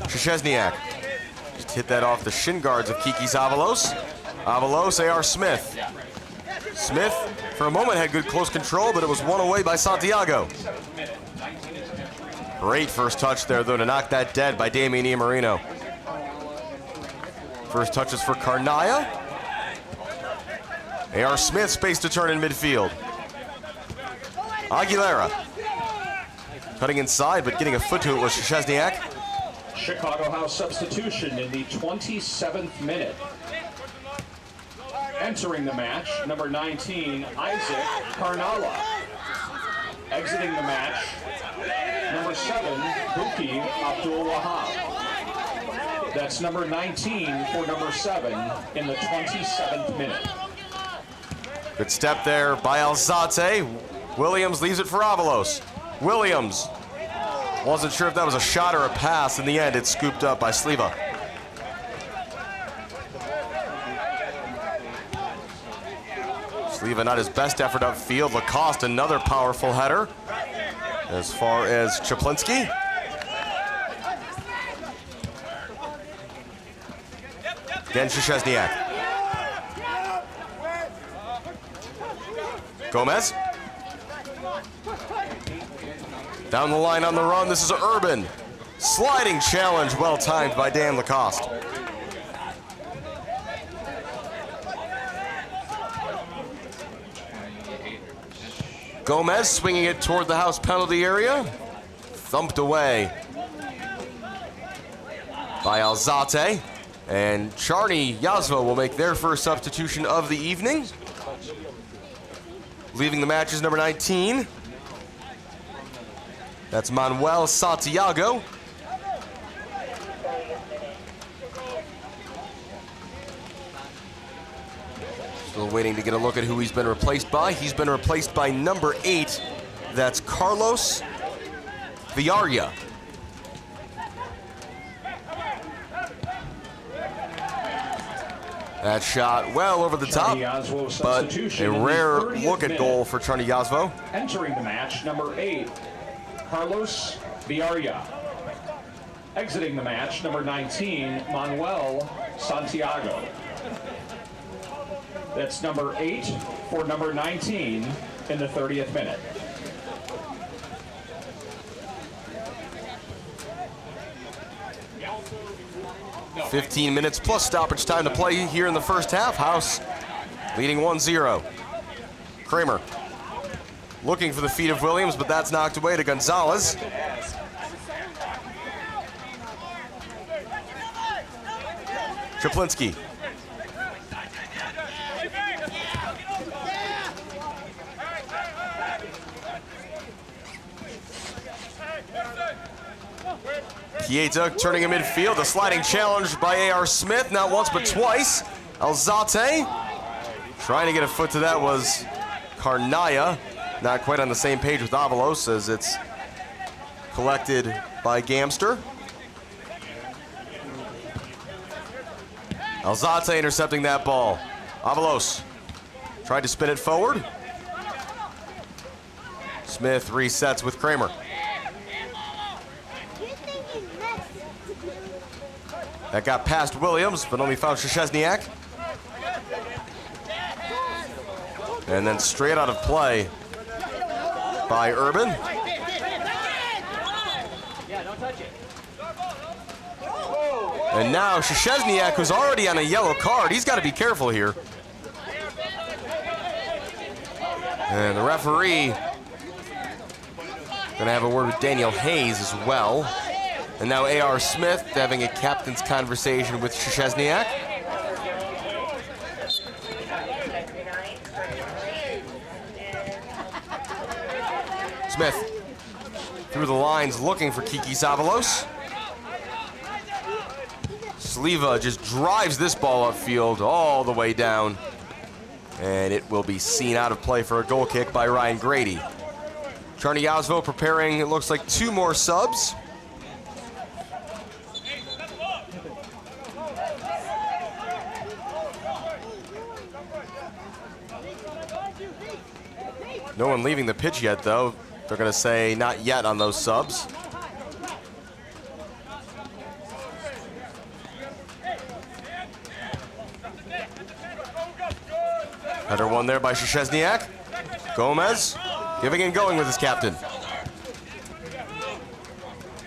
Speaker 4: Szczesniak just hit that off the shin guards of Kiki Avalos. Avalos, A.R. Smith. Smith, for a moment, had good close control, but it was won away by Santiago. Great first touch there, though, to knock that dead by Damian Moreno. First touches for Karnaya. A.R. Smith, space to turn in midfield. Aguilera. Cutting inside, but getting a foot to it was Szczesniak.
Speaker 3: Chicago House substitution in the 27th minute. Entering the match, number 19, Isaac Karnala. Exiting the match, number 7, Bukky Abdulwahab. That's number 19 for number 7 in the 27th minute.
Speaker 4: Good step there by Alzate. Williams leaves it for Avalos. Williams. Wasn't sure if that was a shot or a pass. In the end, it's scooped up by Sliva. Sliva not his best effort upfield. Lacoste, another powerful header. As far as Chaplinski. Again, Szczesniak. Gomez. Down the line on the run, this is Urban. Sliding challenge, well timed by Dan Lacoste. Gomez swinging it toward the House penalty area. Thumped away by Alzate. And Czarni Jasło will make their first substitution of the evening. Leaving the match is number 19. That's Manuel Santiago. Still waiting to get a look at who he's been replaced by. He's been replaced by number 8. That's Carlos Villarria. That shot well over the top, but a rare look at goal for Czarni Jasło.
Speaker 3: Entering the match, number 8, Carlos Villarria. Exiting the match, number 19, Manuel Santiago. That's number 8 for number 19 in the 30th minute.
Speaker 4: No. 15 minutes plus stoppage time to play here in the first half. House leading 1-0. Kramer looking for the feet of Williams, but that's knocked away to Gonzalez. Czaplinski. Kieta turning in midfield, a sliding challenge by A.R. Smith, not once but twice. Alzate trying to get a foot to that was Carnaya, not quite on the same page with Avalos as it's collected by Gamster. Alzate intercepting that ball. Avalos tried to spin it forward. Smith resets with Kramer. That got past Williams, but only found Szczesniak. And then straight out of play by Urban. And now Szczesniak, who's already on a yellow card, he's got to be careful here. And the referee gonna have a word with Daniel Hayes as well. And now A.R. Smith having a captain's conversation with Szczesniak. Smith through the lines looking for Kiki Savalos. Sliva just drives this ball upfield all the way down. And it will be seen out of play for a goal kick by Ryan Grady. Czarni Jasło preparing, it looks like 2 more subs. No one leaving the pitch yet, though. They're going to say not yet on those subs. Header one there by Szczesniak. Gomez giving and going with his captain.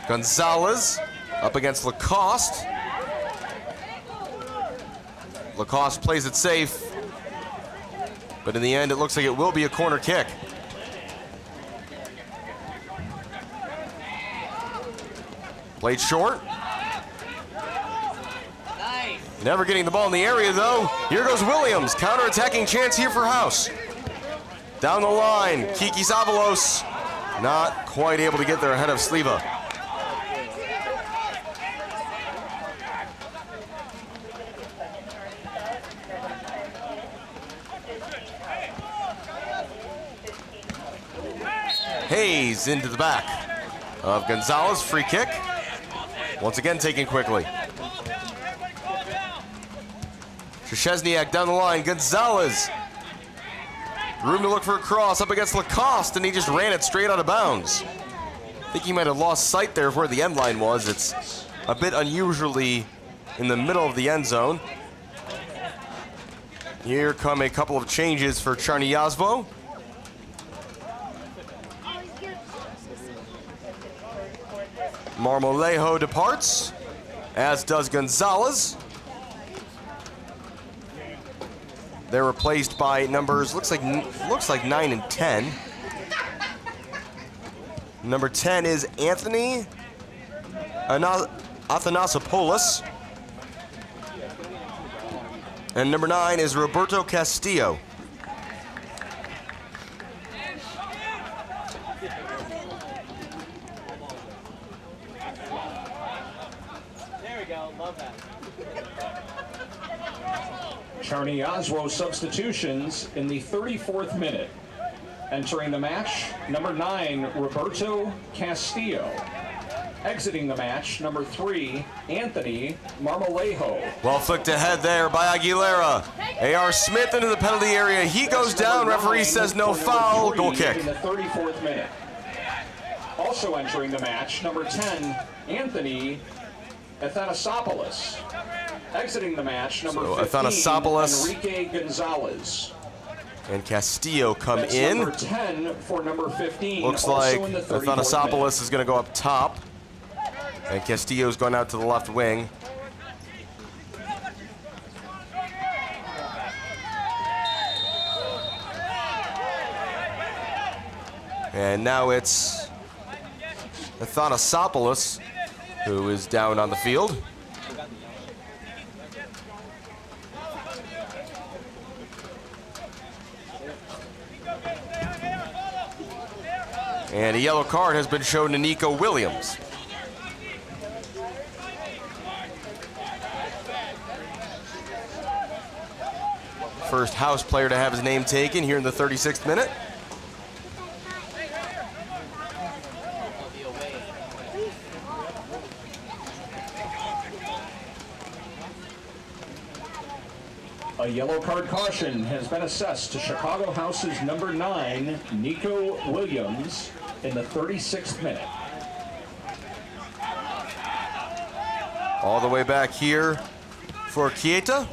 Speaker 4: Gonzalez up against Lacoste. Lacoste plays it safe. But in the end, it looks like it will be a corner kick. Played short. Nice. Never getting the ball in the area, though. Here goes Williams. Counter-attacking chance here for House. Down the line, Kiki Savalos not quite able to get there ahead of Sliva. Hayes into the back of Gonzalez, free kick. Once again taken quickly. Szczesniak down the line, Gonzalez. Room to look for a cross up against Lacoste, and he just ran it straight out of bounds. I think he might have lost sight there of where the end line was. It's a bit unusually in the middle of the end zone. Here come a couple of changes for Czarni Jasło. Marmolejo departs, as does Gonzalez. They're replaced by numbers, looks like 9 and 10. Number 10 is Anthony Athanasopoulos. And number 9 is Roberto Castillo.
Speaker 3: Czarni Jasło substitutions in the 34th minute. Entering the match, number 9, Roberto Castillo. Exiting the match, number 3, Anthony Marmolejo.
Speaker 4: Well flicked ahead there by Aguilera. A.R. Smith into the penalty area. He goes down. Referee says no foul. Goal kick.
Speaker 3: In the 34th minute. Also entering the match, number 10, Anthony Athanasopoulos. Exiting the match, number 15, Enrique Gonzalez.
Speaker 4: And Castillo come
Speaker 3: That's
Speaker 4: in.
Speaker 3: Number 10 for number 15.
Speaker 4: Looks like Athanasopoulos is going to go up top. And Castillo's going out to the left wing. And now it's Athanasopoulos who is down on the field. And a yellow card has been shown to Nico Williams. First house player to have his name taken here in the 36th minute.
Speaker 3: A yellow card caution has been assessed to Chicago House's number 9, Nico Williams, in the 36th minute.
Speaker 4: All the way back here for Chieta.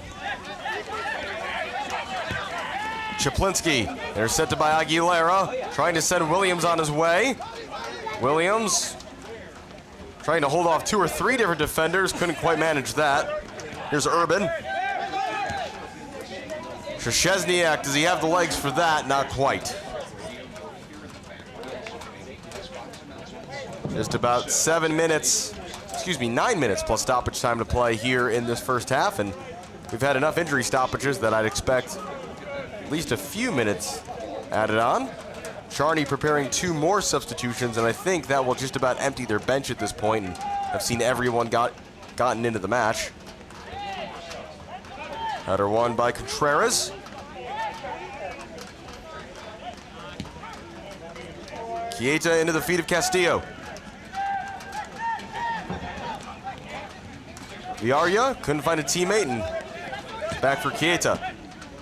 Speaker 4: Chaplinski, intercepted by Aguilera, trying to send Williams on his way. Williams trying to hold off 2 or 3 different defenders, couldn't quite manage that. Here's Urban. Szczesniak, does he have the legs for that? Not quite. Just about 9 minutes plus stoppage time to play here in this first half, and we've had enough injury stoppages that I'd expect at least a few minutes added on. Czarni preparing 2 more substitutions, and I think that will just about empty their bench at this point, and I've seen everyone gotten into the match. Header won by Contreras. Chieta into the feet of Castillo. Villarria couldn't find a teammate, and back for Chieta.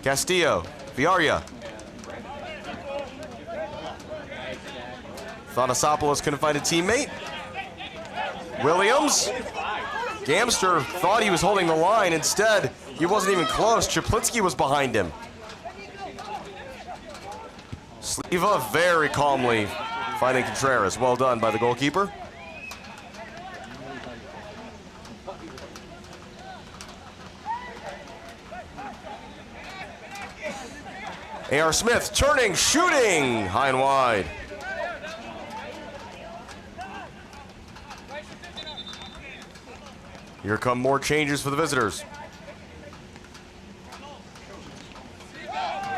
Speaker 4: Castillo, Villarria. Athanasopoulos couldn't find a teammate. Williams. Gamster thought he was holding the line. Instead, he wasn't even close. Chaplinski was behind him. Sliva very calmly finding Contreras. Well done by the goalkeeper. A.R. Smith turning, shooting, high and wide. Here come more changes for the visitors.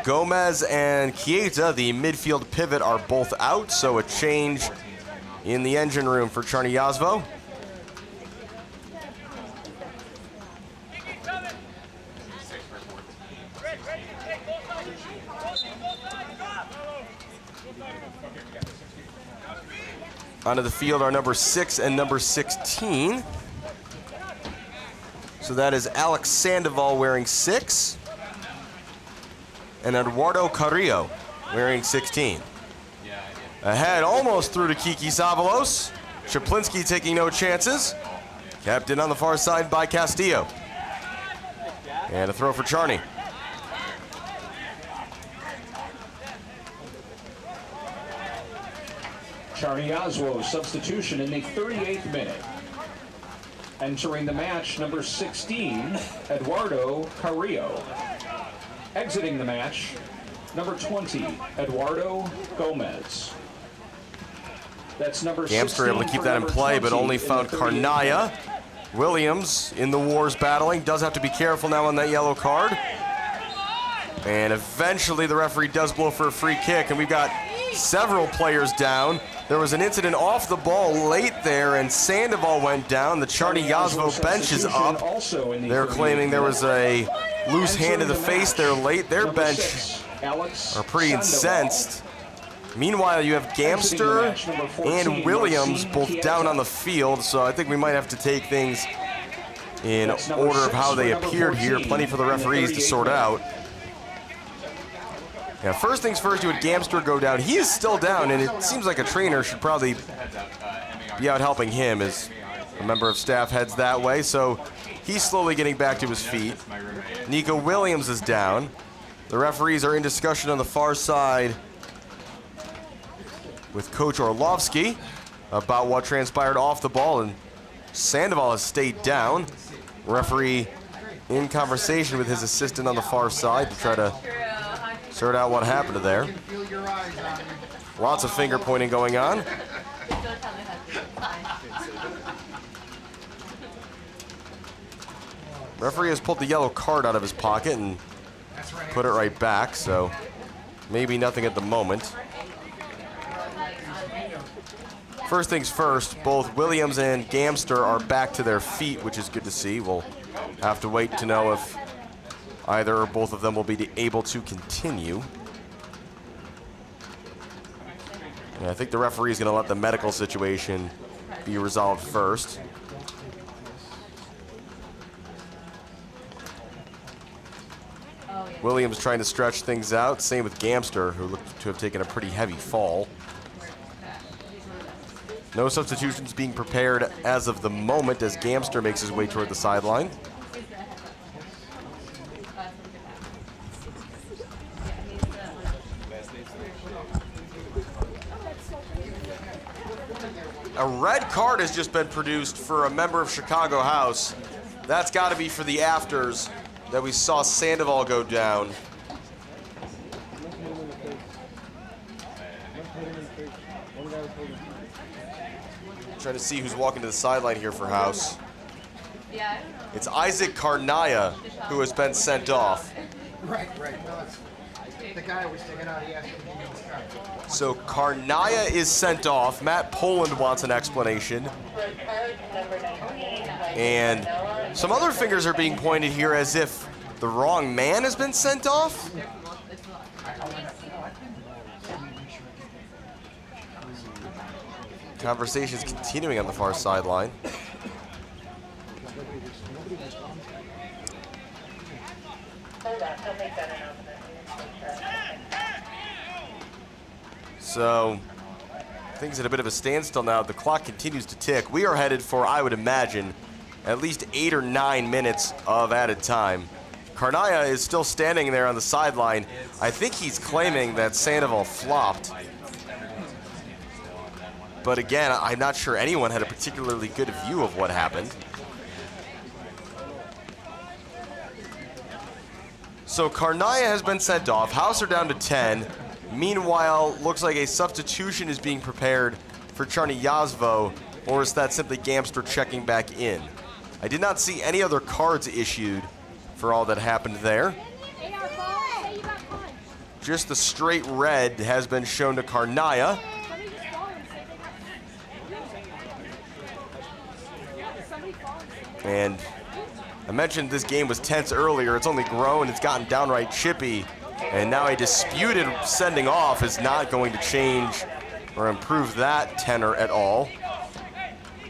Speaker 4: Gomez and Chieta, the midfield pivot, are both out, so a change in the engine room for Czarni Jasło. Onto the field are number 6 and number 16. So that is Alex Sandoval wearing 6. And Eduardo Carrillo wearing 16. Ahead, almost through to Kiki Savalos. Chaplinski taking no chances. Kept in on the far side by Castillo. And a throw for Czarni.
Speaker 3: Czarni Jasło substitution in the 38th minute. Entering the match, number 16, Eduardo Carrillo. Exiting the match, number 20, Eduardo Gomez. That's number 16.
Speaker 4: Gamster able to keep that in play, but only found Carnaya. Williams in the wars battling. Does have to be careful now on that yellow card. And eventually the referee does blow for a free kick, and we've got several players down. There was an incident off the ball late there, and Sandoval went down. The Czarni Jasło bench is up. They're claiming there was a loose hand to the face there late. Their bench are pretty incensed. Meanwhile, you have Gamster and Williams both down on the field, so I think we might have to take things in order of how they appeared here. Plenty for the referees to sort out. Yeah, first things first, you had Gamster go down. He is still down, and it seems like a trainer should probably be out helping him as a member of staff heads that way. So he's slowly getting back to his feet. Nico Williams is down. The referees are in discussion on the far side with Coach Orlovsky about what transpired off the ball, and Sandoval has stayed down. Referee in conversation with his assistant on the far side to try to sort out what happened there. Lots of finger pointing going on. Referee has pulled the yellow card out of his pocket and put it right back, so maybe nothing at the moment. First things first, both Williams and Gamster are back to their feet, which is good to see. We'll have to wait to know if either or both of them will be able to continue. And I think the referee is going to let the medical situation be resolved first. Williams trying to stretch things out. Same with Gamster, who looked to have taken a pretty heavy fall. No substitutions being prepared as of the moment as Gamster makes his way toward the sideline. A red card has just been produced for a member of Chicago House. That's got to be for the afters that we saw Sandoval go down. Trying to see who's walking to the sideline here for House. It's Isaac Karnaya who has been sent off.
Speaker 2: Right. No, it's the guy was taking out. He asked him.
Speaker 4: So Karnaya is sent off. Matt Poland wants an explanation. And some other fingers are being pointed here as if the wrong man has been sent off. Conversations continuing on the far sideline. So things at a bit of a standstill now. The clock continues to tick. We are headed for, I would imagine, at least 8 or 9 minutes of added time. Karnaya is still standing there on the sideline. I think he's claiming that Sandoval flopped. But again, I'm not sure anyone had a particularly good view of what happened. So Karnaya has been sent off. House are down to 10. Meanwhile, looks like a substitution is being prepared for Czarni Jasło, or is that simply Gamster checking back in? I did not see any other cards issued for all that happened there. Just the straight red has been shown to Karnaya. And I mentioned this game was tense earlier. It's only grown, it's gotten downright chippy. And now a disputed sending off is not going to change or improve that tenor at all.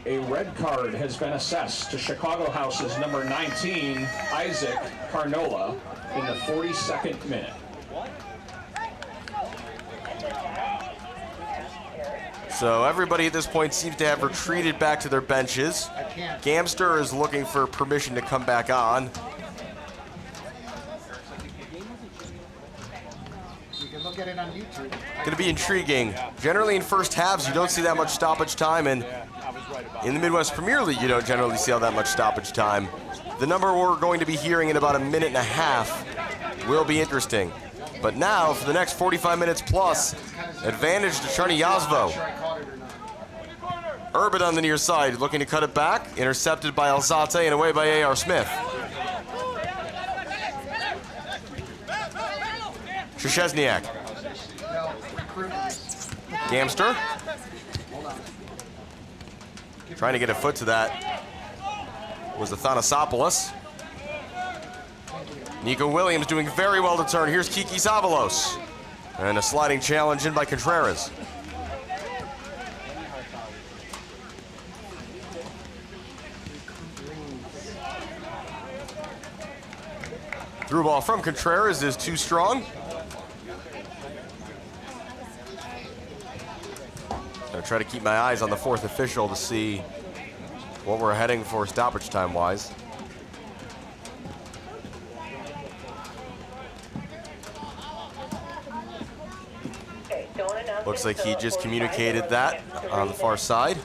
Speaker 3: A red card has been assessed to Chicago House's number 19, Isaac Karnola, in the 42nd minute.
Speaker 4: So everybody at this point seems to have retreated back to their benches. Gamster is looking for permission to come back on.
Speaker 2: Look at it on YouTube.
Speaker 4: Going to be intriguing. Generally in first halves, you don't see that much stoppage time, and in the Midwest Premier League, you don't generally see all that much stoppage time. The number we're going to be hearing in about a minute and a half will be interesting. But now, for the next 45 minutes plus, advantage to Czarni Jasło. Urban on the near side, looking to cut it back. Intercepted by Alzate and away by A.R. Smith. Szczesniak. Gamster. Trying to get a foot to that was the Athanasopoulos. Nico Williams doing very well to turn. Here's Kiki Zavalos. And a sliding challenge in by Contreras. Through ball from Contreras is too strong. I'll try to keep my eyes on the fourth official to see what we're heading for stoppage time wise. Looks like he just communicated that on the far side.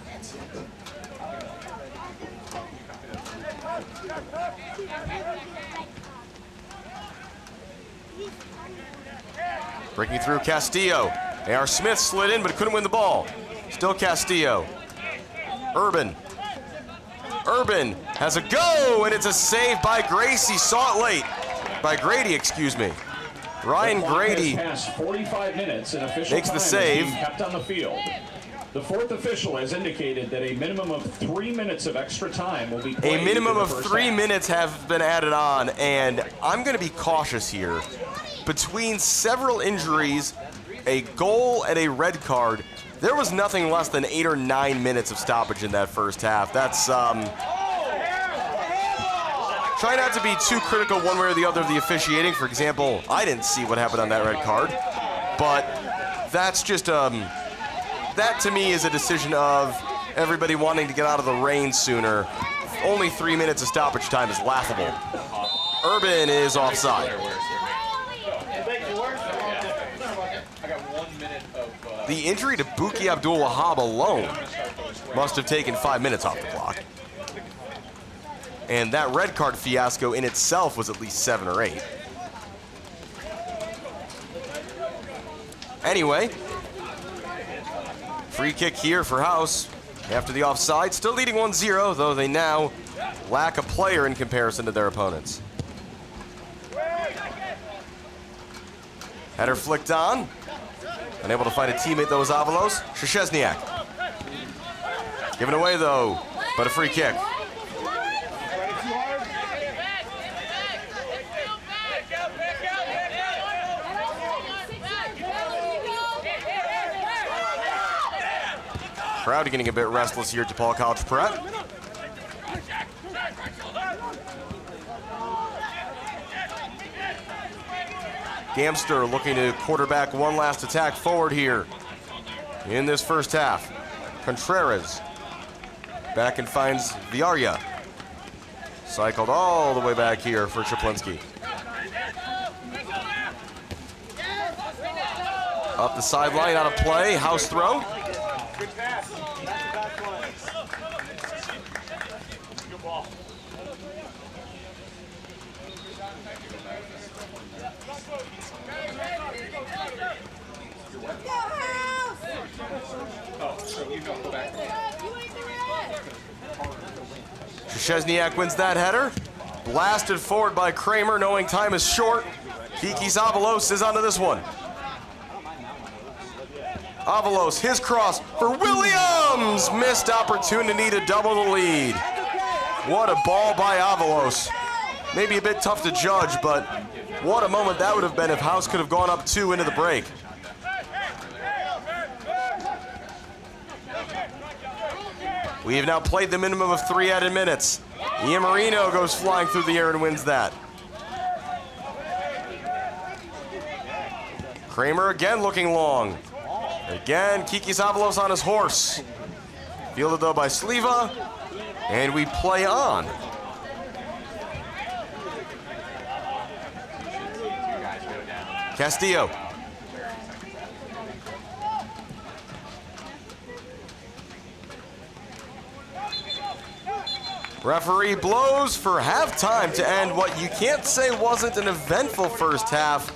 Speaker 4: Breaking through Castillo. A.R. Smith slid in but couldn't win the ball. Still Castillo. Urban has a go, and it's a save by Gracie. Saw it late. By Grady, excuse me. Ryan Grady
Speaker 3: past 45 minutes and official
Speaker 4: makes the
Speaker 3: time
Speaker 4: save.
Speaker 3: is being kept on the field. The fourth official has indicated that a minimum of 3 minutes of extra time will be played.
Speaker 4: A minimum
Speaker 3: in the
Speaker 4: of
Speaker 3: first
Speaker 4: 3
Speaker 3: half.
Speaker 4: minutes have been added on, and I'm going to be cautious here. Between several injuries, a goal, and a red card, there was nothing less than 8 or 9 minutes of stoppage in that first half. That's, try not to be too critical one way or the other of the officiating. For example, I didn't see what happened on that red card, but that's just, that to me is a decision of everybody wanting to get out of the rain sooner. Only 3 minutes of stoppage time is laughable. Urban is offside. The injury to Bukky Abdulwahab alone must have taken 5 minutes off the clock. And that red card fiasco in itself was at least 7 or 8. Anyway, free kick here for House after the offside. Still leading 1-0, though they now lack a player in comparison to their opponents. Header flicked on. Unable to find a teammate, though, was Avalos. Szczesniak. Given away, though, but a free kick. Crowd getting a bit restless here at DePaul College Prep. Gamster looking to quarterback one last attack forward here in this first half. Contreras back and finds Villarria. Cycled all the way back here for Czaplinski. Up the sideline, out of play, House throw. Szczesniak wins that header. Blasted forward by Kramer, knowing time is short. Kikis Avalos is onto this one. Avalos, his cross for Williams! Missed opportunity to double the lead. What a ball by Avalos. Maybe a bit tough to judge, but what a moment that would have been if House could have gone up 2 into the break. We have now played the minimum of 3 added minutes. Ian Moreno goes flying through the air and wins that. Kramer again looking long. Again, Kikis Avalos on his horse. Fielded though by Sliva, and we play on. Castillo. Referee blows for halftime to end what you can't say wasn't an eventful first half.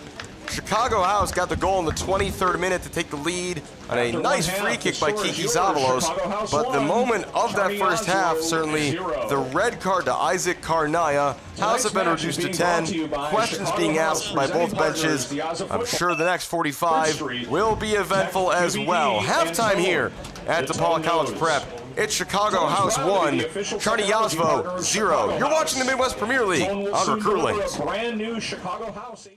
Speaker 4: Chicago House got the goal in the 23rd minute to take the lead on a nice free kick by Kikis Avalos. But the moment of that first half, certainly the red card to Isaac Karnaya. House have been reduced to 10. Questions being asked by both benches. I'm sure the next 45 will be eventful as well. Halftime here at DePaul College Prep. It's Chicago House 1, Czarni Jasło 0. You're watching the Midwest Premier League on Recruitlings.
Speaker 3: Brand new Chicago House.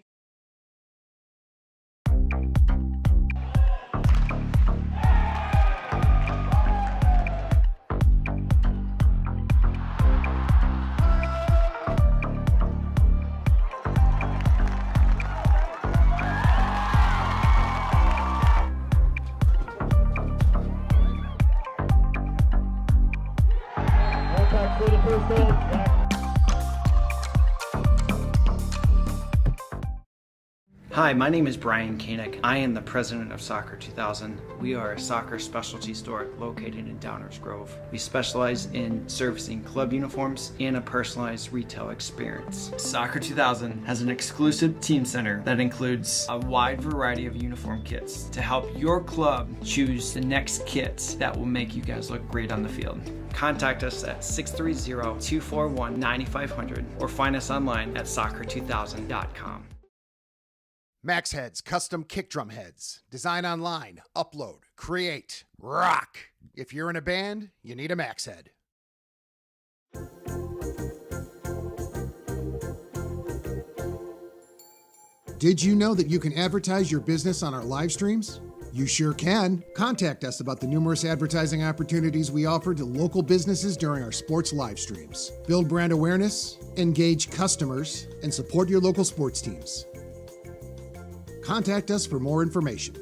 Speaker 1: Hi, my name is Brian Koenig. I am the president of Soccer 2000. We are a soccer specialty store located in Downers Grove. We specialize in servicing club uniforms and a personalized retail experience. Soccer 2000 has an exclusive team center that includes a wide variety of uniform kits to help your club choose the next kits that will make you guys look great on the field. Contact us at 630-241-9500 or find us online at soccer2000.com.
Speaker 2: Max Heads custom kick drum heads. Design online, upload, create, rock. If you're in a band, you need a Max Head. Did you know that you can advertise your business on our live streams? You sure can. Contact us about the numerous advertising opportunities we offer to local businesses during our sports live streams. Build brand awareness, engage customers, and support your local sports teams. Contact us for more information.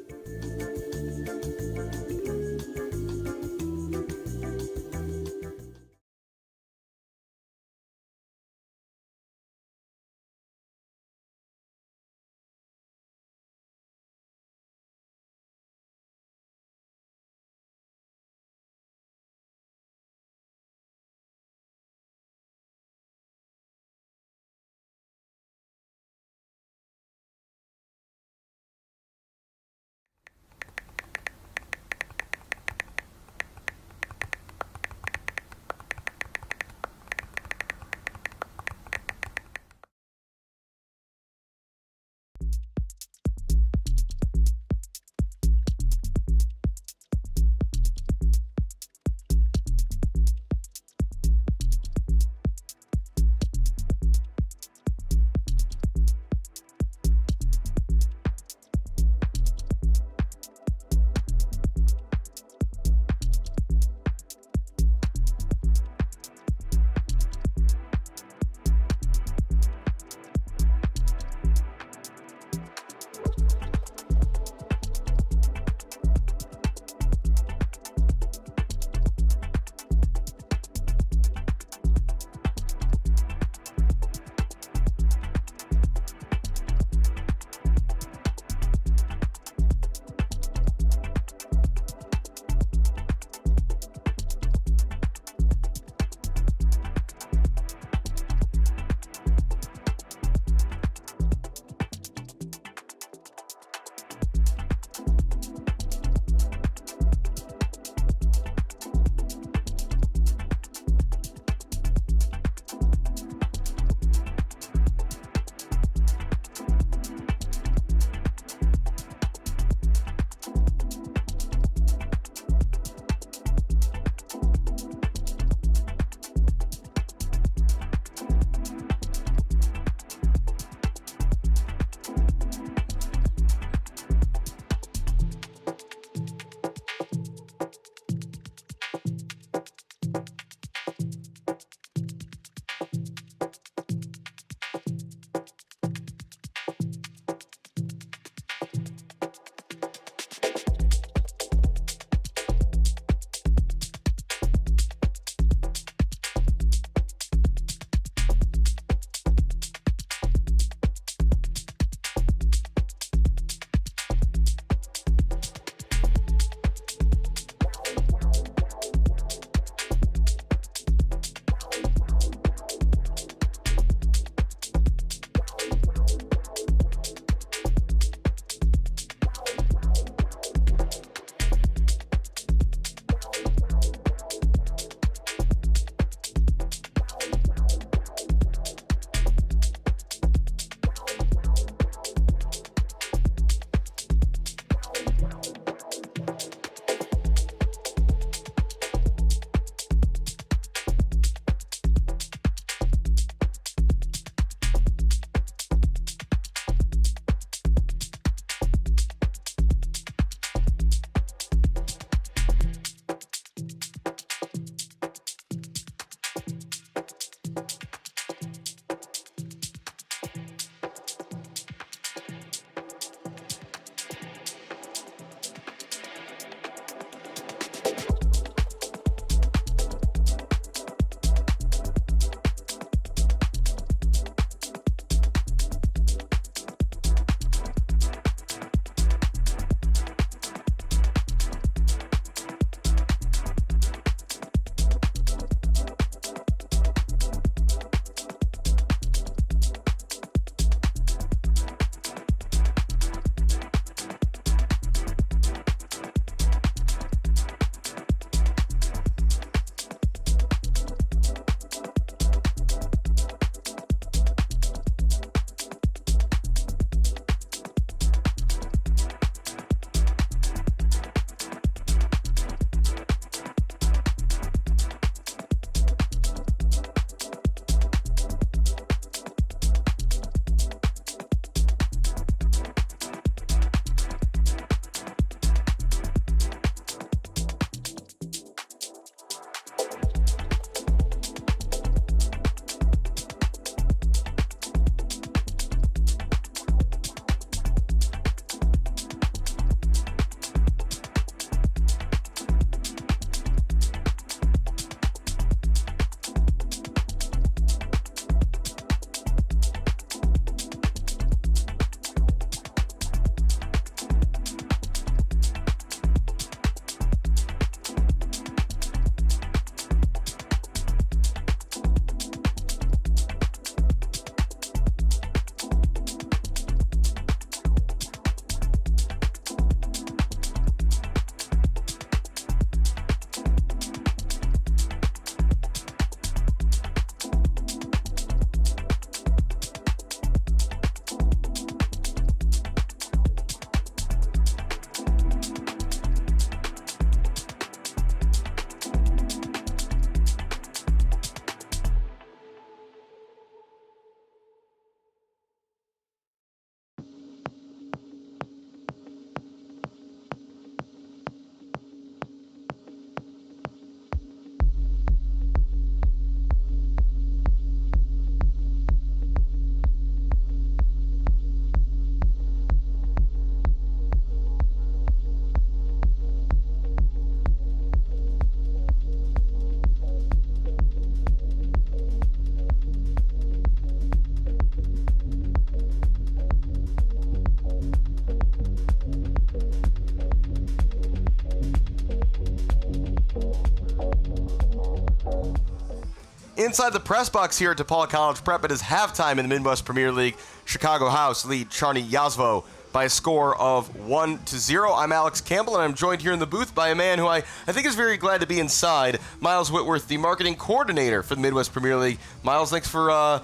Speaker 4: Inside the press box here at DePaul College Prep, it is halftime in the Midwest Premier League. Chicago House lead Czarni Jasło by a score of 1-0. I'm Alex Campbell, and I'm joined here in the booth by a man who I think is very glad to be inside, Miles Whitworth, the marketing coordinator for the Midwest Premier League. Miles, thanks for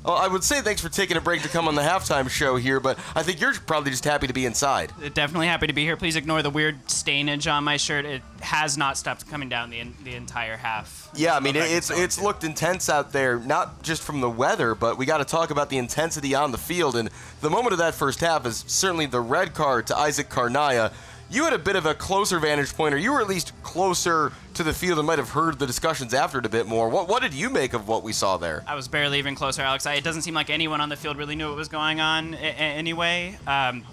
Speaker 4: I would say thanks for taking a break to come on the halftime show here, but I think you're probably just happy to be inside.
Speaker 7: Definitely happy to be here. Please ignore the weird stainage on my shirt. It has not stopped coming down the entire half.
Speaker 4: Yeah, I mean, it's looked intense out there, not just from the weather, but we got to talk about the intensity on the field. And the moment of that first half is certainly the red card to Isaac Karnaya. You had a bit of a closer vantage point, or you were at least closer to the field and might have heard the discussions after it a bit more. What did you make of what we saw there?
Speaker 7: I was barely even closer, Alex. It doesn't seem like anyone on the field really knew what was going on anyway.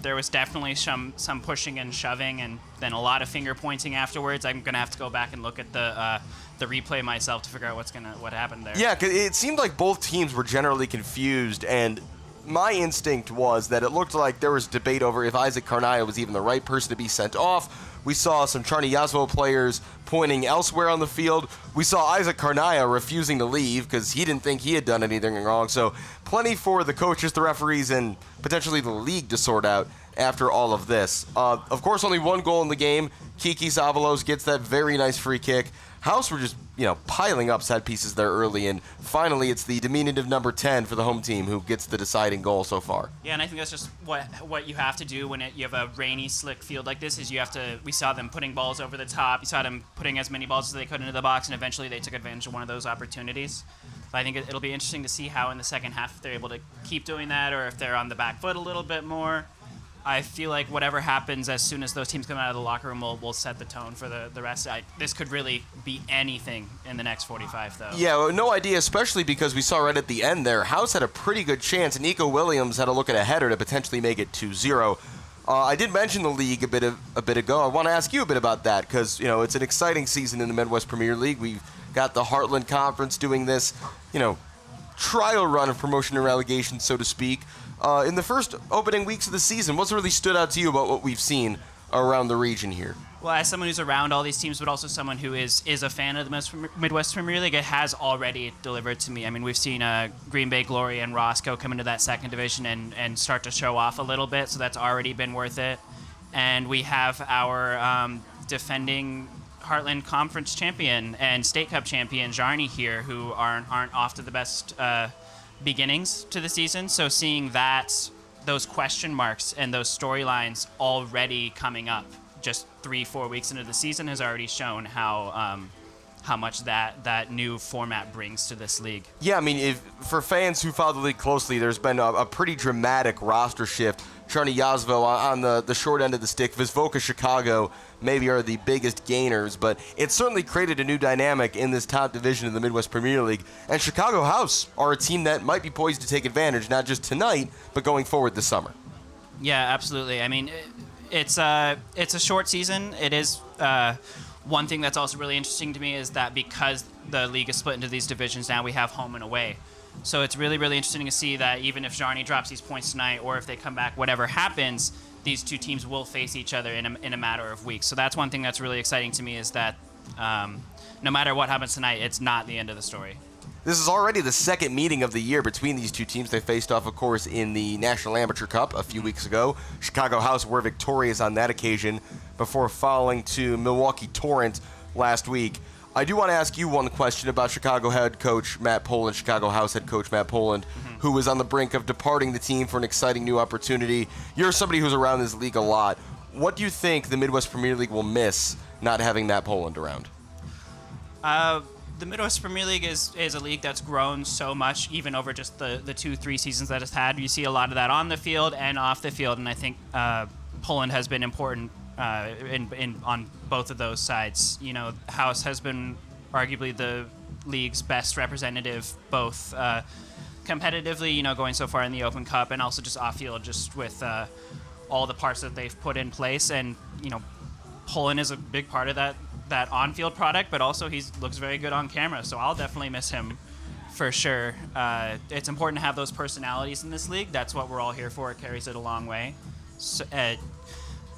Speaker 7: There was definitely some pushing and shoving, and then a lot of finger pointing afterwards. I'm going to have to go back and look at the replay myself to figure out what happened there.
Speaker 4: Yeah, 'cause it seemed like both teams were generally confused, and my instinct was that it looked like there was debate over if Isaac Karnaya was even the right person to be sent off. We saw some Czarni Jasło players pointing elsewhere on the field. We saw Isaac Karnaya refusing to leave because he didn't think he had done anything wrong. So plenty for the coaches, the referees, and potentially the league to sort out after all of this. Of course, only one goal in the game. Kiki Zavalos gets that very nice free kick. House were just, piling up set pieces there early, and finally it's the diminutive number 10 for the home team who gets the deciding goal so far.
Speaker 7: Yeah, and I think that's just what you have to do when you have a rainy, slick field like this. We saw them putting balls over the top. You saw them putting as many balls as they could into the box, and eventually they took advantage of one of those opportunities. But I think it'll be interesting to see how in the second half they're able to keep doing that, or if they're on the back foot a little bit more. I feel like whatever happens as soon as those teams come out of the locker room will set the tone for the rest. This could really be anything in the next 45, though.
Speaker 4: Yeah, well, no idea, especially because we saw right at the end there, House had a pretty good chance. Nico Williams had a look at a header to potentially make it 2-0. I did mention the league a bit ago. I want to ask you a bit about that because, it's an exciting season in the Midwest Premier League. We've got the Heartland Conference doing this, trial run of promotion and relegation, so to speak. In the first opening weeks of the season, what's really stood out to you about what we've seen around the region here?
Speaker 7: Well, as someone who's around all these teams, but also someone who is a fan of the Midwest Premier League, it has already delivered to me. I mean, we've seen Green Bay Glory and Roscoe come into that second division and start to show off a little bit, so that's already been worth it. And we have our defending Heartland Conference champion and State Cup champion, Czarni, here, who aren't off to the best beginnings to the season. So seeing those question marks and those storylines already coming up just 3-4 weeks into the season has already shown how much that new format brings to this league.
Speaker 4: Yeah, I mean, for fans who follow the league closely, there's been a pretty dramatic roster shift. Czarni Jasło on the short end of the stick. Visvoka Chicago maybe are the biggest gainers, but it certainly created a new dynamic in this top division of the Midwest Premier League. And Chicago House are a team that might be poised to take advantage, not just tonight, but going forward this summer.
Speaker 7: Yeah, absolutely. I mean, it's a short season. It is one thing that's also really interesting to me is that because the league is split into these divisions now, we have home and away. So it's really, really interesting to see that even if Czarni drops these points tonight or if they come back, whatever happens, these two teams will face each other in a matter of weeks. So that's one thing that's really exciting to me is that no matter what happens tonight, it's not the end of the story.
Speaker 4: This is already the second meeting of the year between these two teams. They faced off, of course, in the National Amateur Cup a few weeks ago. Chicago House were victorious on that occasion before falling to Milwaukee Torrent last week. I do want to ask you one question about Chicago head coach Matt Poland, Chicago House head coach Matt Poland, who is on the brink of departing the team for an exciting new opportunity. You're somebody who's around this league a lot. What do you think the Midwest Premier League will miss not having Matt Poland around?
Speaker 7: The Midwest Premier League is a league that's grown so much, even over just the 2-3 seasons that it's had. You see a lot of that on the field and off the field, and I think Poland has been important on both of those sides. House has been arguably the league's best representative, both competitively, going so far in the Open Cup, and also just off-field, just with all the parts that they've put in place. And Poland is a big part of that on-field product, but also he looks very good on camera, so I'll definitely miss him for sure. It's important to have those personalities in this league. That's what we're all here for. It carries it a long way. So,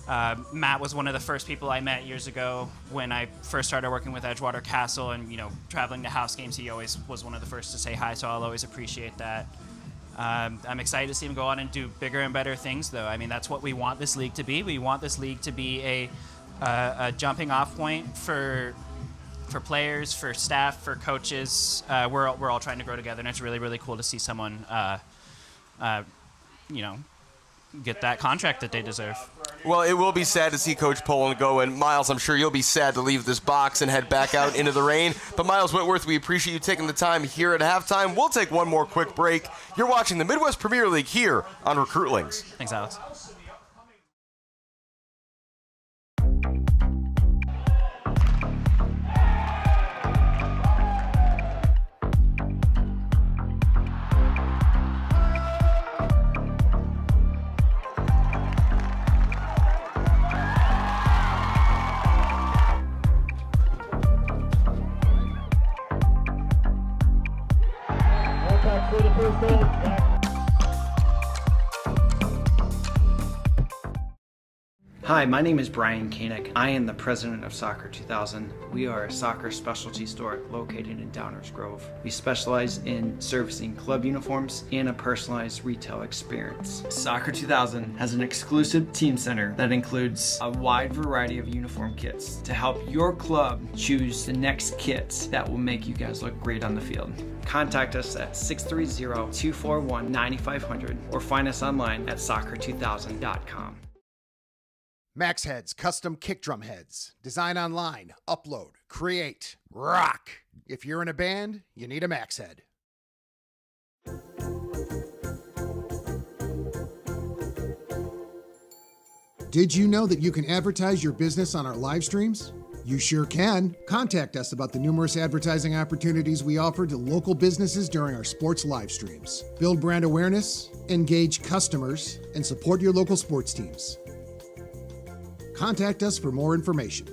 Speaker 7: Matt was one of the first people I met years ago when I first started working with Edgewater Castle, and traveling to house games, he always was one of the first to say hi, so I'll always appreciate that. I'm excited to see him go on and do bigger and better things, though. I mean, that's what we want this league to be. We want this league to be a jumping off point for players, for staff, for coaches. We're all trying to grow together, and it's really, really cool to see someone get that contract that they deserve.
Speaker 4: Well, it will be sad to see Coach Poland go, and Miles, I'm sure you'll be sad to leave this box and head back out into the rain. But Miles Whitworth, we appreciate you taking the time here at halftime. We'll take one more quick break. You're watching the Midwest Premier League here on Recruitlings.
Speaker 7: Thanks, Alex.
Speaker 1: Hi, my name is Brian Koenig. I am the president of Soccer 2000. We are a soccer specialty store located in Downers Grove. We specialize in servicing club uniforms and a personalized retail experience. Soccer 2000 has an exclusive team center that includes a wide variety of uniform kits to help your club choose the next kits that will make you guys look great on the field. Contact us at 630-241-9500 or find us online at soccer2000.com.
Speaker 2: Max Heads custom kick drum heads. Design online, upload, create, rock. If you're in a band, you need a Max Head. Did you know that you can advertise your business on our live streams? You sure can. Contact us about the numerous advertising opportunities we offer to local businesses during our sports live streams. Build brand awareness, engage customers, and support your local sports teams. Contact us for more information.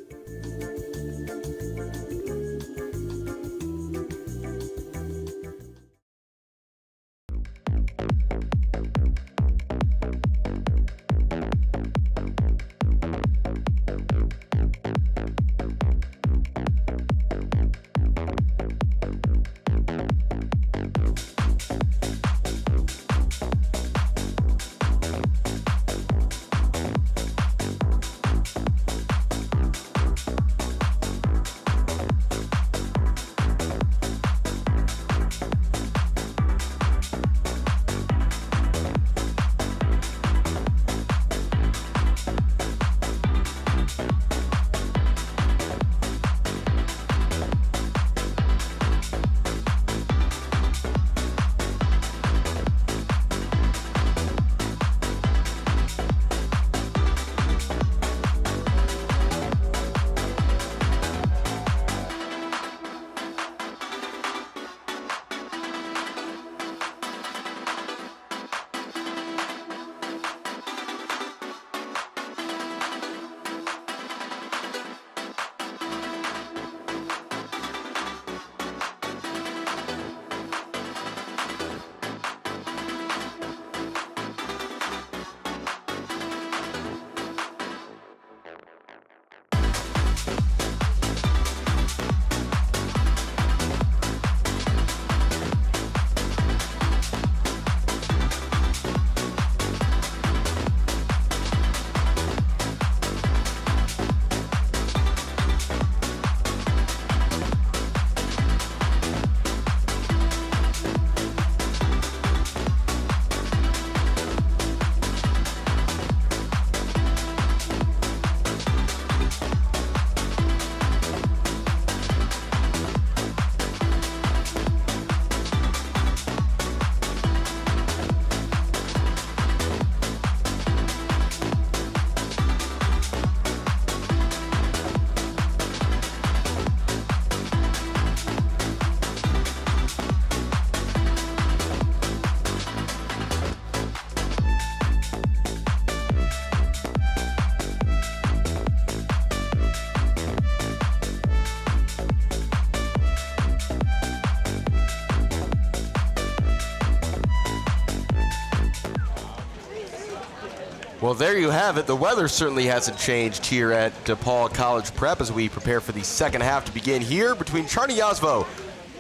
Speaker 4: Well, there you have it. The weather certainly hasn't changed here at DePaul College Prep as we prepare for the second half to begin here between Czarni Jasło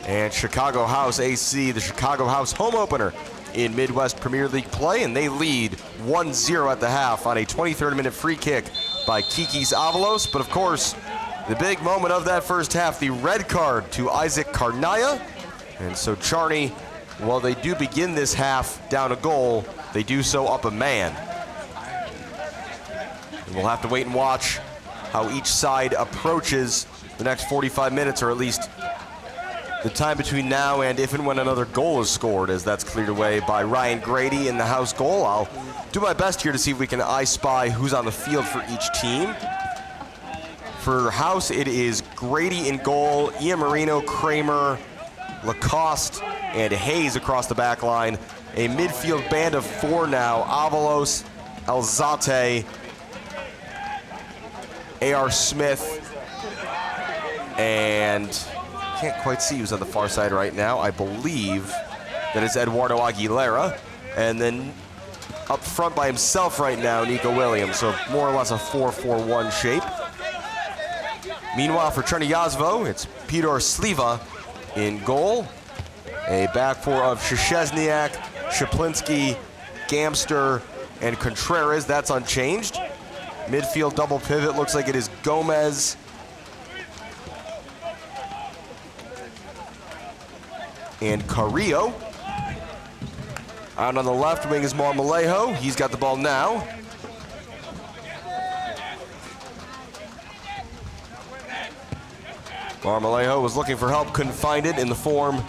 Speaker 4: and Chicago House AC, the Chicago House home opener in Midwest Premier League play, and they lead 1-0 at the half on a 23rd minute free kick by Kikis Avalos. But of course, the big moment of that first half, the red card to Isaac Karnaya. And so Czarni, while they do begin this half down a goal, they do so up a man. And we'll have to wait and watch how each side approaches the next 45 minutes, or at least the time between now and if and when another goal is scored, as that's cleared away by Ryan Grady in the House goal. I'll do my best here to see if we can eye spy who's on the field for each team. For House, it is Grady in goal, Ian Moreno, Kramer, Lacoste, and Hayes across the back line. A midfield band of four now: Avalos, Alzate, A.R. Smith, and can't quite see who's on the far side right now. I believe that is Eduardo Aguilera. And then up front by himself right now, Nico Williams. So more or less a 4-4-1 shape. Meanwhile, for Czarni Jasło, it's Peter Sliva in goal. A back four of Szczesniak, Szaplinski, Gamster, and Contreras. That's unchanged. Midfield double pivot, looks like it is Gomez, and Carrillo. Out on the left wing is Marmolejo. He's got the ball now. Marmolejo was looking for help, couldn't find it in the form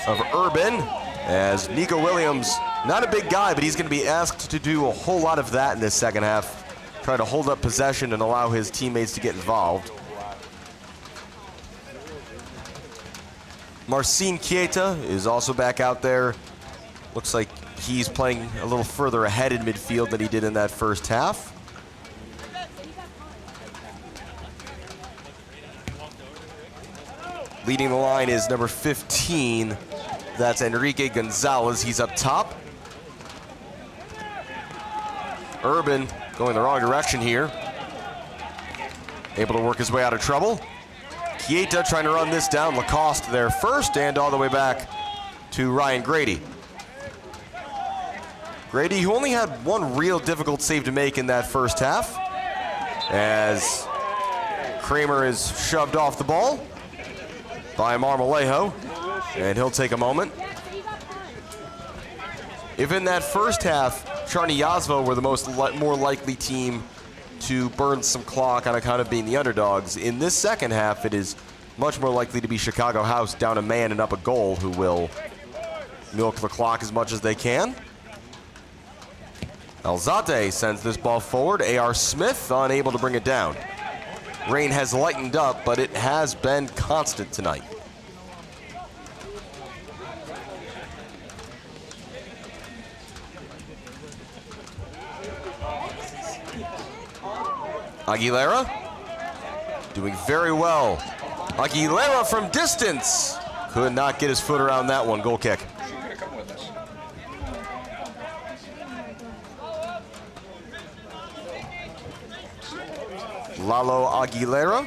Speaker 4: of Urban, as Nico Williams, not a big guy, but he's going to be asked to do a whole lot of that in this second half. Try to hold up possession and allow his teammates to get involved. Marcin Chieta is also back out there. Looks like he's playing a little further ahead in midfield than he did in that first half. Leading the line is number 15. That's Enrique Gonzalez. He's up top. Urban going the wrong direction here. Able to work his way out of trouble. Chieta trying to run this down. Lacoste there first, and all the way back to Ryan Grady. Grady, who only had one real difficult save to make in that first half, as Kramer is shoved off the ball by Marmolejo, and he'll take a moment. If in that first half, Czarni Jasło were the more likely team to burn some clock on account of being the underdogs, in this second half, it is much more likely to be Chicago House down a man and up a goal who will milk the clock as much as they can. Alzate sends this ball forward. A.R. Smith unable to bring it down. Rain has lightened up, but it has been constant tonight. Aguilera doing very well. Aguilera from distance could not get his foot around that one. Goal kick. Lalo Aguilera.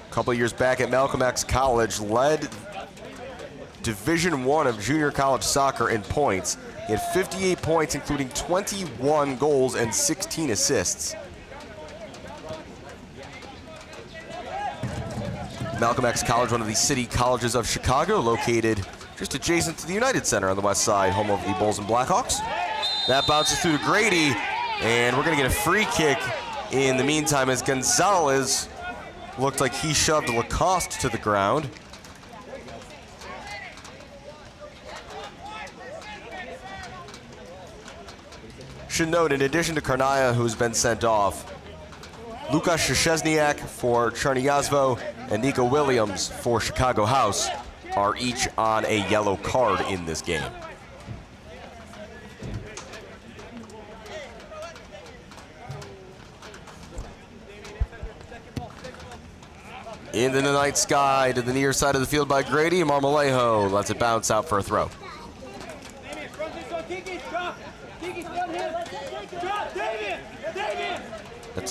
Speaker 4: A couple years back at Malcolm X College, led Division I of junior college soccer in points. He had 58 points, including 21 goals and 16 assists. Malcolm X College, one of the city colleges of Chicago, located just adjacent to the United Center on the west side, home of the Bulls and Blackhawks. That bounces through to Grady, and we're gonna get a free kick in the meantime as Gonzalez looked like he shoved Lacoste to the ground. Should note, in addition to Karnaya, who's been sent off, Lukas Szczesniak for Czarni Jasło and Nico Williams for Chicago House are each on a yellow card in this game. Into the night sky to the near side of the field by Grady. Marmolejo lets it bounce out for a throw.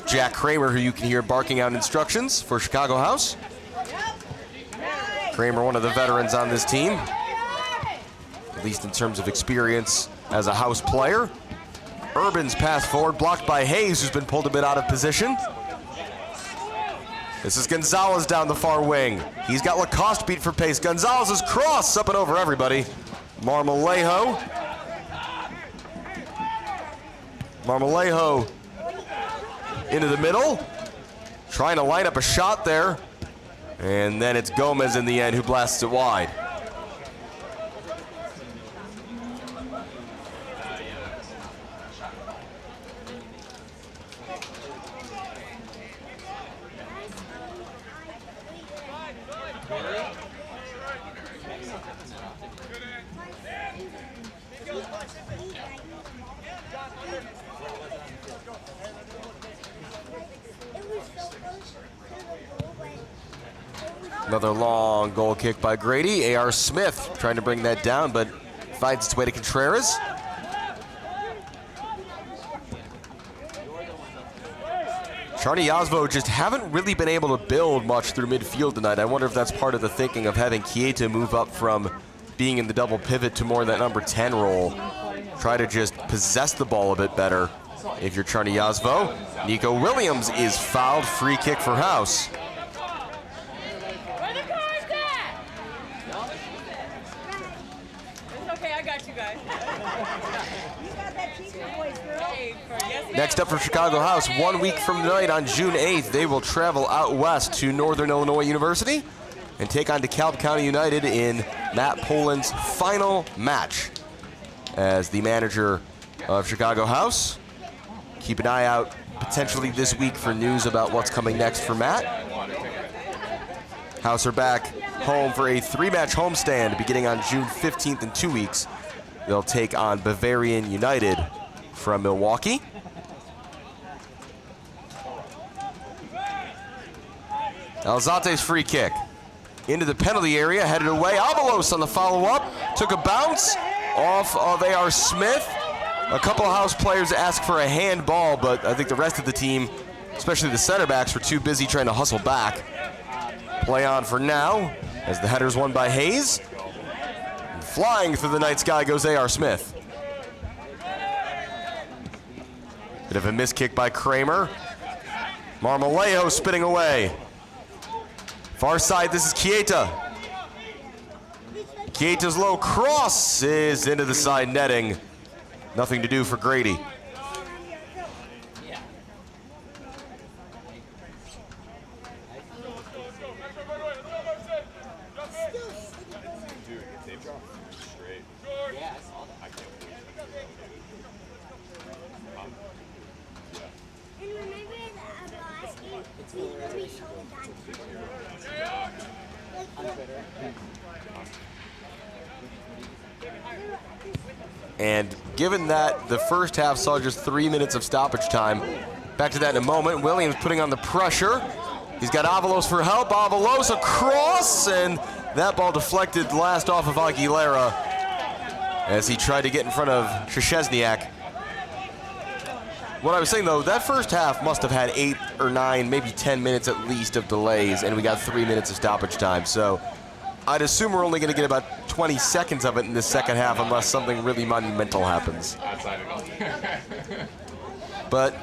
Speaker 4: Jack Kramer, who you can hear barking out instructions for Chicago House. Kramer, one of the veterans on this team, at least in terms of experience as a House player. Urban's pass forward, blocked by Hayes, who's been pulled a bit out of position. This is Gonzalez down the far wing. He's got Lacoste beat for pace. Gonzalez's cross up and over everybody. Marmolejo. Marmolejo into the middle, trying to line up a shot there. And then it's Gomez in the end who blasts it wide. Another long goal kick by Grady. A.R. Smith trying to bring that down, but finds its way to Contreras. Czarni Jasło just haven't really been able to build much through midfield tonight. I wonder if that's part of the thinking of having Chieta move up from being in the double pivot to more of that number 10 role. Try to just possess the ball a bit better if you're Czarni Jasło. Nico Williams is fouled. Free kick for House. Next up for Chicago House, 1 week from tonight on June 8th, they will travel out west to Northern Illinois University and take on DeKalb County United in Matt Poland's final match as the manager of Chicago House. Keep an eye out potentially this week for news about what's coming next for Matt. House are back home for a 3-match homestand beginning on June 15th in 2 weeks. They'll take on Bavarian United from Milwaukee. Alzate's free kick into the penalty area, headed away. Avalos on the follow-up, took a bounce off of A.R. Smith. A couple of House players asked for a handball, but I think the rest of the team, especially the center backs, were too busy trying to hustle back. Play on for now, as the header's won by Hayes. And flying through the night sky goes A.R. Smith. Bit of a miss kick by Kramer. Marmolejo spinning away. Far side, this is Chieta. Chieta's low cross is into the side netting. Nothing to do for Grady. And given that the first half saw just 3 minutes of stoppage time, back to that in a moment. Williams putting on the pressure. He's got Avalos for help. Avalos across, and that ball deflected last off of Aguilera as he tried to get in front of Szczesniak. What I was saying though, that first half must have had 8 or 9, maybe 10 minutes at least of delays, and we got 3 minutes of stoppage time. So I'd assume we're only going to get about 20 seconds of it in the second half unless something really monumental happens. But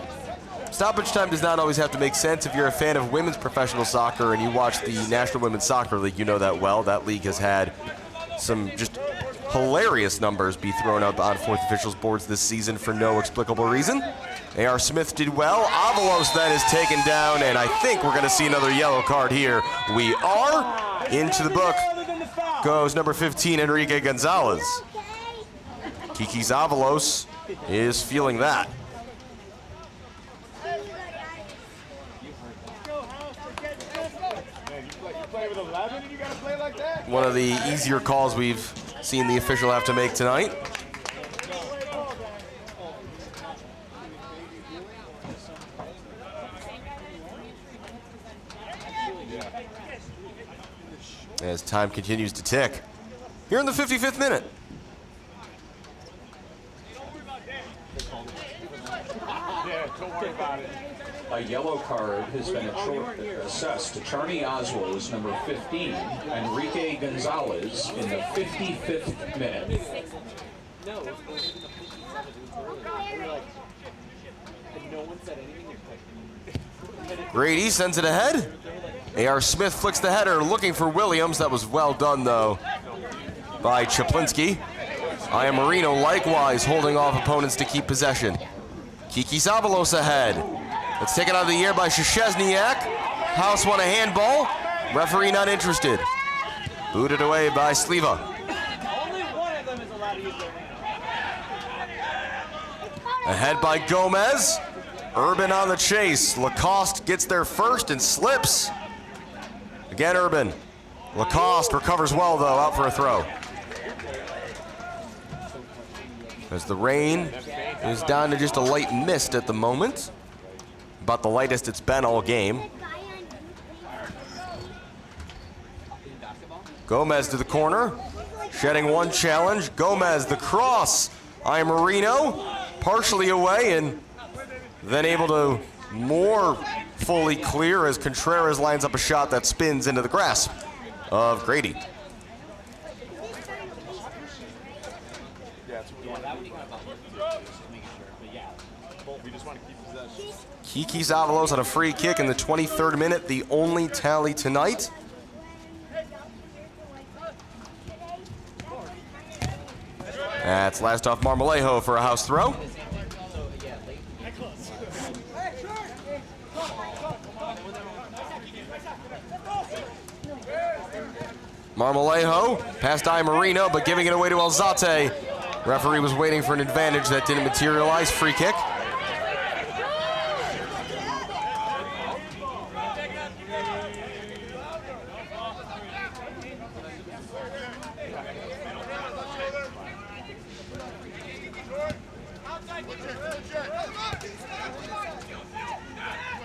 Speaker 4: stoppage time does not always have to make sense. If you're a fan of women's professional soccer and you watch the National Women's Soccer League, you know that well. That league has had some just hilarious numbers be thrown out on fourth officials' boards this season for no explicable reason. A.R. Smith did well. Avalos then is taken down, and I think we're going to see another yellow card here. We are. Into the book goes number 15, Enrique Gonzalez. Kiki Avalos is feeling that. One of the easier calls we've seen the official have to make tonight. As time continues to tick. Here in the 55th minute.
Speaker 3: Yeah, don't worry about it. A yellow card has been assessed to Czarni Jasło's number 15, Enrique Gonzalez, in the 55th minute.
Speaker 4: Grady sends it ahead. A.R. Smith flicks the header, looking for Williams. That was well done, though, by Chaplinski. Ian Moreno likewise holding off opponents to keep possession. Kiki Avalos ahead. It's taken out of the air by Szczesniak. House won a handball. Referee not interested. Booted away by Sliva. Ahead by Gomez. Urban on the chase. Lacoste gets there first and slips. Again, Urban. Lacoste recovers well, though, out for a throw. As the rain is down to just a light mist at the moment. About the lightest it's been all game. Gomez to the corner. Shedding one challenge. Gomez, the cross. Ian Moreno partially away and then able to more fully clear as Contreras lines up a shot that spins into the grasp of Grady. Kiki Avalos on a free kick in the 23rd minute, the only tally tonight. That's last off Marmolejo for a house throw. Marmolejo past Ian Moreno, but giving it away to Alzate. Referee was waiting for an advantage that didn't materialize. Free kick.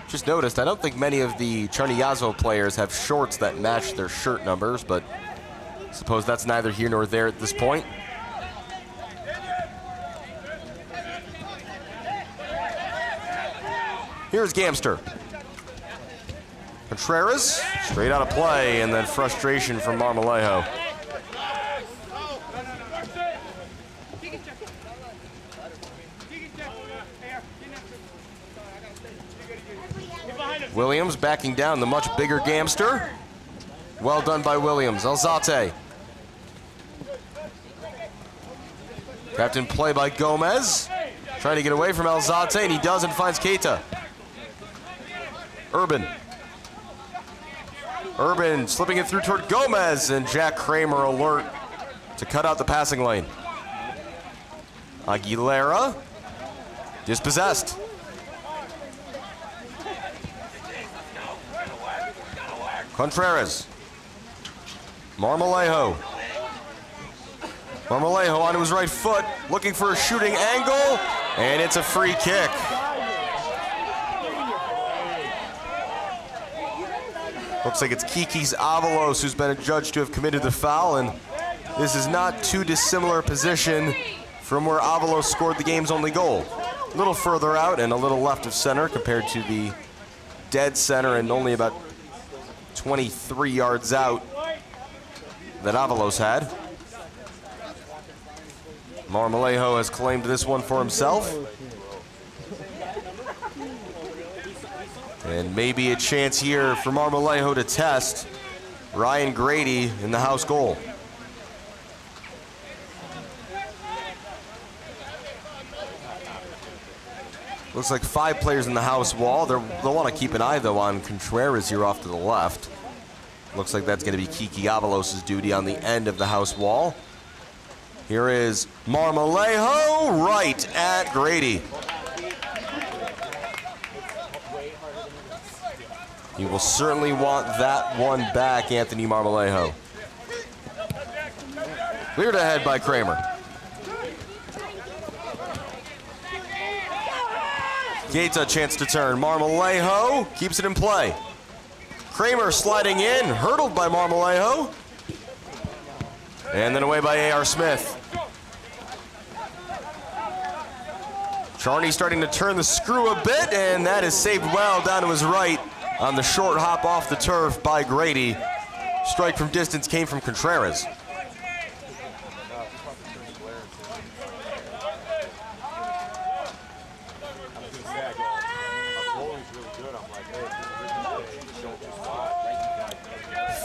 Speaker 4: Just noticed, I don't think many of the Czarni Jasło players have shorts that match their shirt numbers, but I suppose that's neither here nor there at this point. Here's Gamster. Contreras, straight out of play, and then frustration from Marmolejo. Williams backing down the much bigger Gamster. Well done by Williams. Alzate. Kept in play by Gomez. Trying to get away from Alzate, and he does and finds Keita. Urban. Urban slipping it through toward Gomez, and Jack Kramer alert to cut out the passing lane. Aguilera dispossessed. Contreras. Marmolejo. Marmolejo onto his right foot, looking for a shooting angle, and it's a free kick. Looks like it's Kiki Avalos who's been adjudged to have committed the foul, and this is not too dissimilar position from where Avalos scored the game's only goal. A little further out and a little left of center compared to the dead center and only about 23 yards out that Avalos had. Marmolejo has claimed this one for himself. And maybe a chance here for Marmolejo to test Ryan Grady in the house goal. Looks like 5 players in the house wall. They'll want to keep an eye, though, on Contreras here off to the left. Looks like that's going to be Kiki Avalos' duty on the end of the house wall. Here is Marmolejo right at Grady. He will certainly want that one back, Anthony Marmolejo. Cleared ahead by Kramer. Keita chance to turn. Marmolejo keeps it in play. Kramer sliding in, hurdled by Marmolejo. And then away by A.R. Smith. Czarni starting to turn the screw a bit, and that is saved well down to his right on the short hop off the turf by Grady. Strike from distance came from Contreras.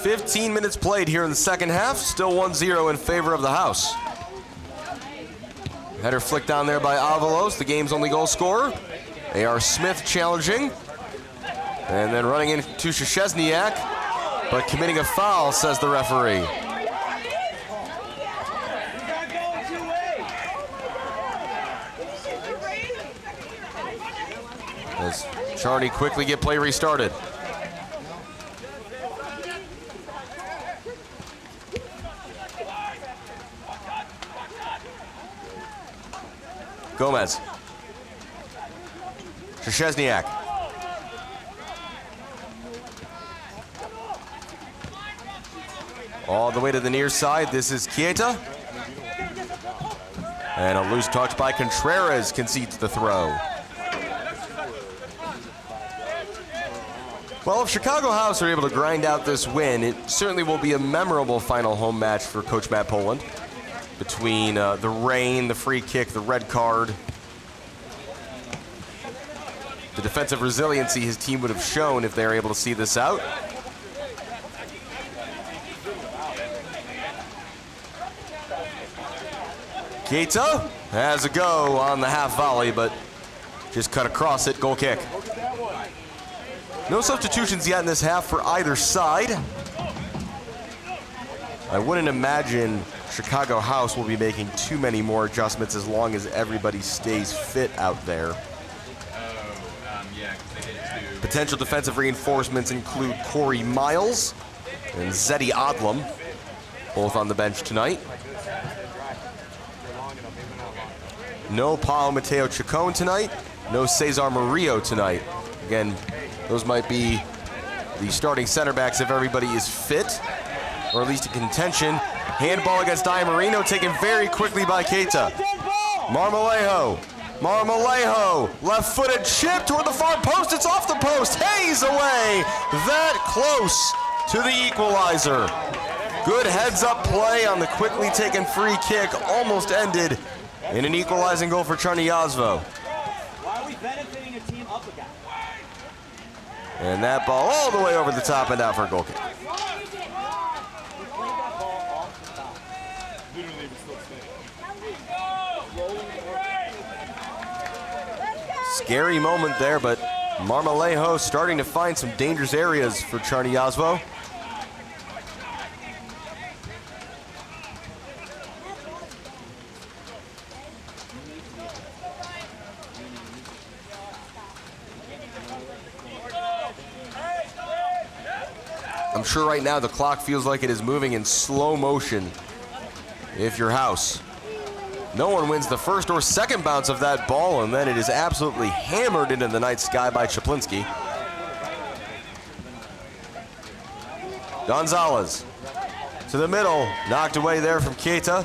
Speaker 4: "15 minutes played here in the second half, still 1-0 in favor of the house." Header flicked down there by Avalos, the game's only goal scorer. A.R. Smith challenging. And then running into Szczesniak, but committing a foul, says the referee. As Czarni quickly get play restarted. Gomez. Szczesniak. All the way to the near side. This is Chieta. And a loose touch by Contreras concedes the throw. Well, if Chicago House are able to grind out this win, it certainly will be a memorable final home match for Coach Matt Poland. Between the rain, the free kick, the red card, the defensive resiliency his team would have shown if they were able to see this out. Chieta has a go on the half volley, but just cut across it, goal kick. No substitutions yet in this half for either side. I wouldn't imagine Chicago House will be making too many more adjustments as long as everybody stays fit out there. Potential defensive reinforcements include Corey Miles and Zeddy Odlum, both on the bench tonight. No Pao Mateo Chacon tonight, no Cesar Murillo tonight. Again, those might be the starting center backs if everybody is fit, or at least in contention. Handball against Di Marino taken very quickly by Chieta. Marmolejo, left-footed chip toward the far post, it's off the post, Hayes away! That close to the equalizer. Good heads-up play on the quickly taken free kick, almost ended in an equalizing goal for Czarni Jasło.
Speaker 5: Why are we benefiting a team up again?
Speaker 4: And that ball all the way over the top and out for a goal kick. Scary moment there, but Marmolejo starting to find some dangerous areas for Czarni Jasło. I'm sure right now the clock feels like it is moving in slow motion if you're House. No one wins the first or second bounce of that ball, and then it is absolutely hammered into the night sky by Czaplinski. Gonzalez to the middle, knocked away there from Chieta.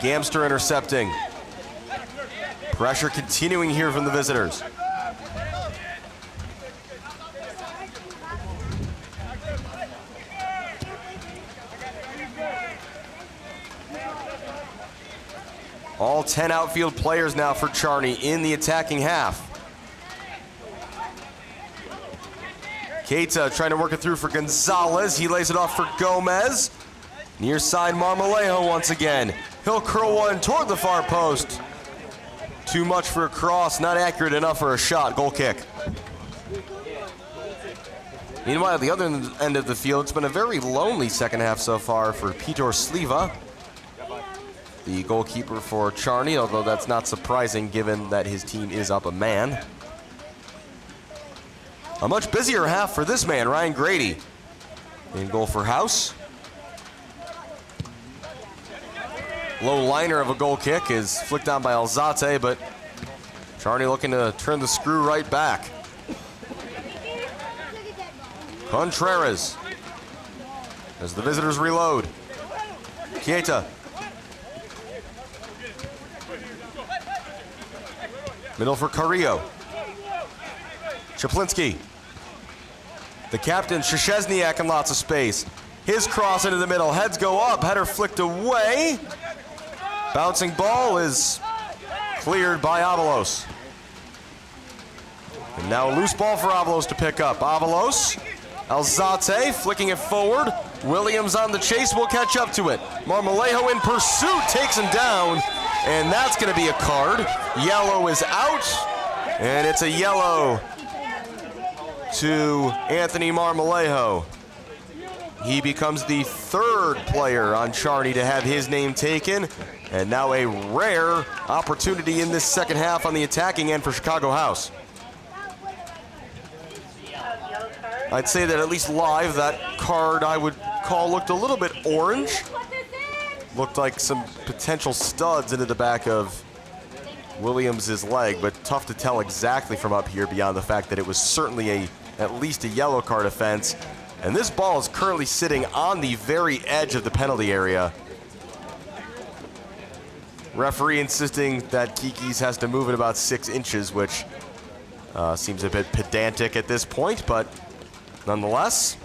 Speaker 4: Gamster intercepting. Pressure continuing here from the visitors. All 10 outfield players now for Czarni in the attacking half. Chieta trying to work it through for Gonzalez. He lays it off for Gomez. Near side Marmolejo once again. He'll curl one toward the far post. Too much for a cross, not accurate enough for a shot. Goal kick. Meanwhile, at the other end of the field, it's been a very lonely second half so far for Peter Sliva, the goalkeeper for Czarni, although that's not surprising given that his team is up a man. A much busier half for this man, Ryan Grady, in goal for House. Low liner of a goal kick is flicked down by Alzate, but Czarni looking to turn the screw right back. Contreras as the visitors reload. Chieta Middle for Carrillo. Czaplinski. The captain, Szczesniak, in lots of space. His cross into the middle. Heads go up. Header flicked away. Bouncing ball is cleared by Avalos. And now a loose ball for Avalos to pick up. Avalos, Alzate flicking it forward. Williams on the chase will catch up to it. Marmolejo in pursuit takes him down, and that's going to be a card. Yellow is out, and it's a yellow to Anthony Marmolejo. He becomes the third player on Czarni to have his name taken, and now a rare opportunity in this second half on the attacking end for Chicago House. I'd say that at least live, that card I would call looked a little bit orange. Looked like some potential studs into the back of Williams' leg, but tough to tell exactly from up here beyond the fact that it was certainly at least a yellow card offense. And this ball is currently sitting on the very edge of the penalty area. Referee insisting that Kikis has to move it about 6 inches, which seems a bit pedantic at this point, but nonetheless.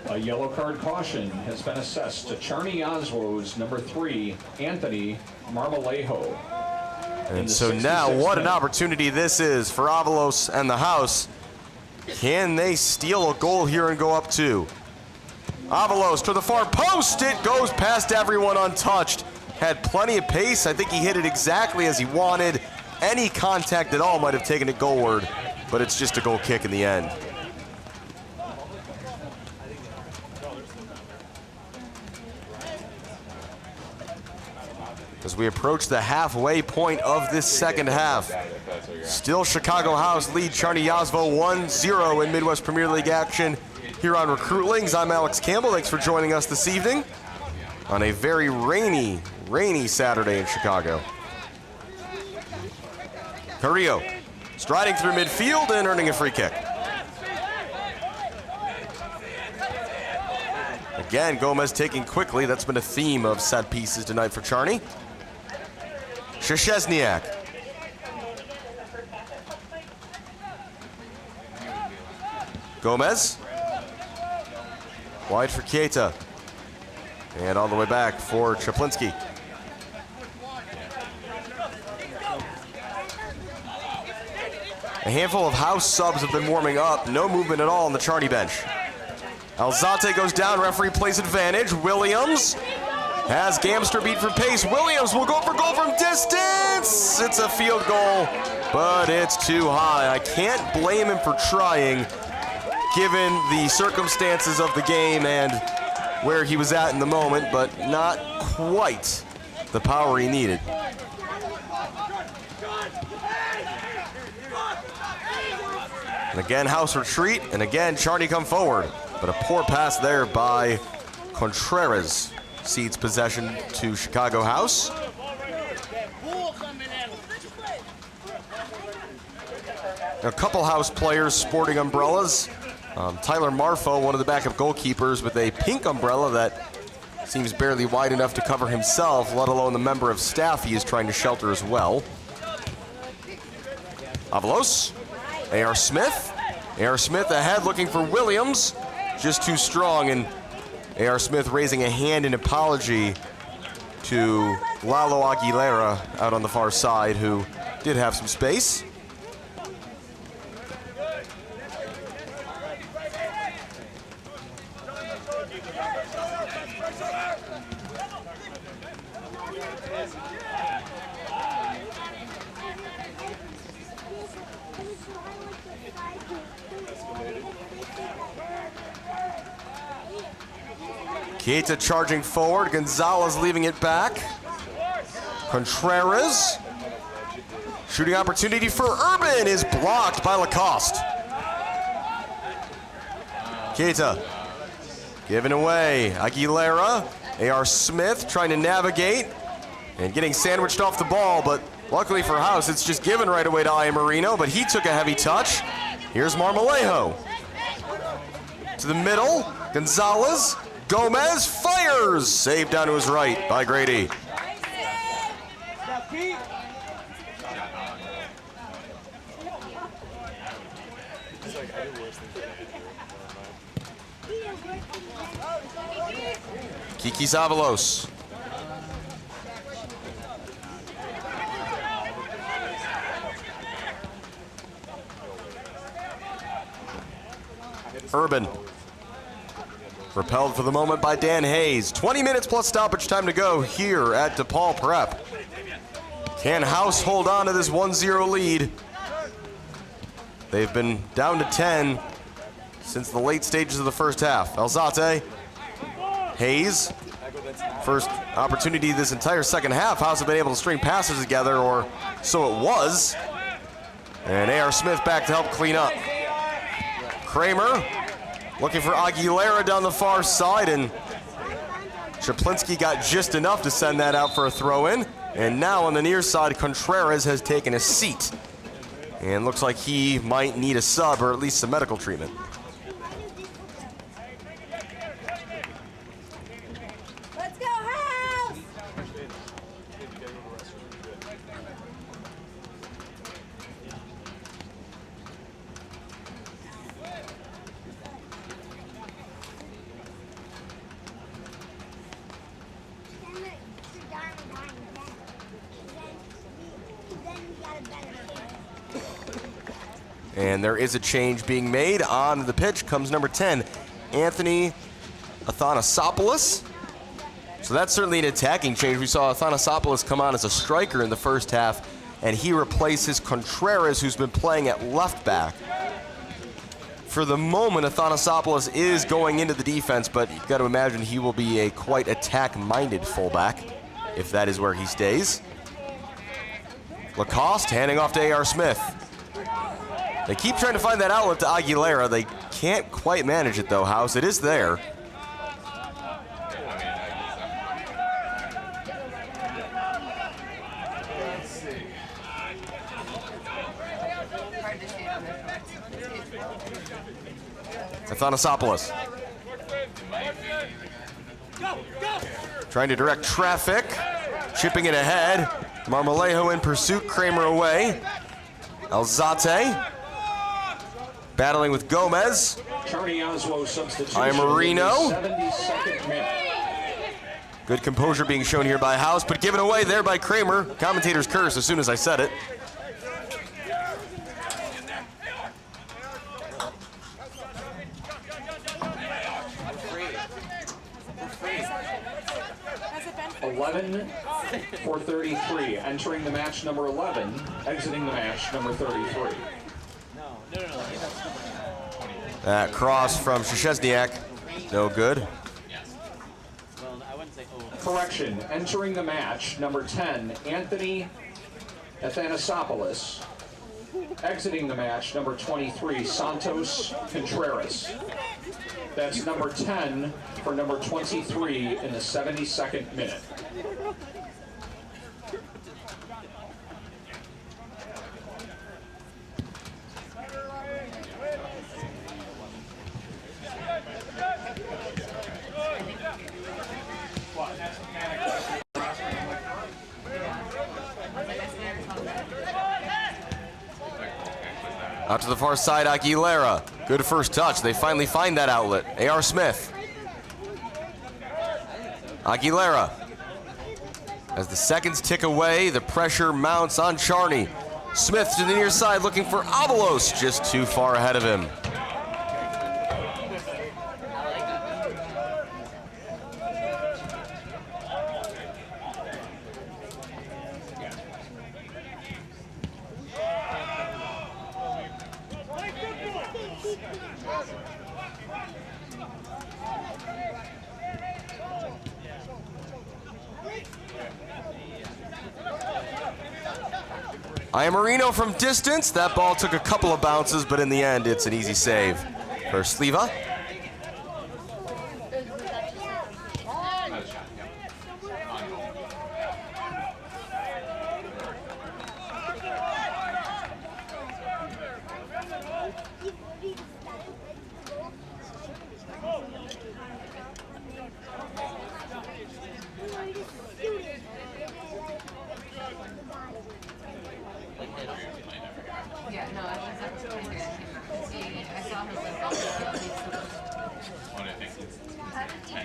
Speaker 3: A yellow card caution has been assessed to Czarni Jasło's number 3, Anthony Marmolejo.
Speaker 4: And so now, what an opportunity this is for Avalos and the house. Can they steal a goal here and go up 2? Avalos to the far post. It goes past everyone untouched. Had plenty of pace. I think he hit it exactly as he wanted. Any contact at all might have taken it goalward, but it's just a goal kick in the end. As we approach the halfway point of this second half, still Chicago House lead Czarni Jasło 1-0 in Midwest Premier League action here on Recruitlings. I'm Alex Campbell. Thanks for joining us this evening on a very rainy Saturday in Chicago. Carrillo striding through midfield and earning a free kick. Again, Gomez taking quickly. That's been a theme of set pieces tonight for Czarni. Szczesniak. Gomez. Wide for Keita. And all the way back for Czaplinski. A handful of house subs have been warming up. No movement at all on the Czarni bench. Alzate goes down. Referee plays advantage. Williams has Gamster beat for pace. Williams will go for goal from distance. It's a field goal, but it's too high. I can't blame him for trying, given the circumstances of the game and where he was at in the moment, but not quite the power he needed. And again, House retreat, and again, Czarni come forward. But a poor pass there by Contreras cedes possession to Chicago House. A couple House players sporting umbrellas. Tyler Marfo, one of the backup goalkeepers, with a pink umbrella that seems barely wide enough to cover himself, let alone the member of staff he is trying to shelter as well. Avalos, A.R. Smith. A.R. Smith ahead looking for Williams. Just too strong, and A.R. Smith raising a hand in apology to Lalo Aguilera out on the far side, who did have some space. Keita charging forward, Gonzalez leaving it back. Contreras. Shooting opportunity for Urban is blocked by Lacoste. Keita giving away. Aguilera, A.R. Smith trying to navigate and getting sandwiched off the ball, but luckily for House, it's just given right away to Ian Moreno, but he took a heavy touch. Here's Marmolejo. To the middle, Gonzalez. Gomez fires! Saved down to his right by Grady. Kiki Zavalos. Urban. Repelled for the moment by Dan Hayes. 20 minutes plus stoppage time to go here at DePaul Prep. Can House hold on to this 1-0 lead? They've been down to 10 since the late stages of the first half. Alzate, Hayes, first opportunity this entire second half. House have been able to string passes together, or so it was. And A.R. Smith back to help clean up. Kramer looking for Aguilera down the far side, and Chaplinsky got just enough to send that out for a throw-in. And now on the near side, Contreras has taken a seat. And looks like he might need a sub or at least some medical treatment.
Speaker 9: Let's go, House!
Speaker 4: And there is a change being made. On the pitch comes number 10, Anthony Athanasopoulos. So that's certainly an attacking change. We saw Athanasopoulos come on as a striker in the first half, and he replaces Contreras, who's been playing at left back. For the moment, Athanasopoulos is going into the defense, but you've got to imagine he will be a quite attack-minded fullback, if that is where he stays. Lacoste handing off to A.R. Smith. They keep trying to find that outlet to Aguilera. They can't quite manage it though, House. It is there. Athanasopoulos. Trying to direct traffic. Chipping it ahead. Marmolejo in pursuit. Kramer away. Alzate. Battling with Gomez.
Speaker 3: Czarni Jasło substitution.
Speaker 4: I Moreno.
Speaker 3: 72nd minute.
Speaker 4: Good composure being shown here by House, but given away there by Kramer. Commentator's curse as soon as I said it.
Speaker 3: For 33, entering the match number 11, exiting the match number 33.
Speaker 4: That cross from Szczesniak, no good.
Speaker 3: Correction, entering the match number 10, Anthony Athanasopoulos. Exiting the match number 23, Santos Contreras. That's number 10 for number 23 in the 72nd minute.
Speaker 4: Out to the far side, Aguilera. Good first touch. They finally find that outlet. A.R. Smith. Aguilera. As the seconds tick away, the pressure mounts on Czarni. Smith to the near side looking for Avalos, just too far ahead of him. Moreno from distance. That ball took a couple of bounces, but in the end, it's an easy save for Sliva.
Speaker 9: Yeah, no,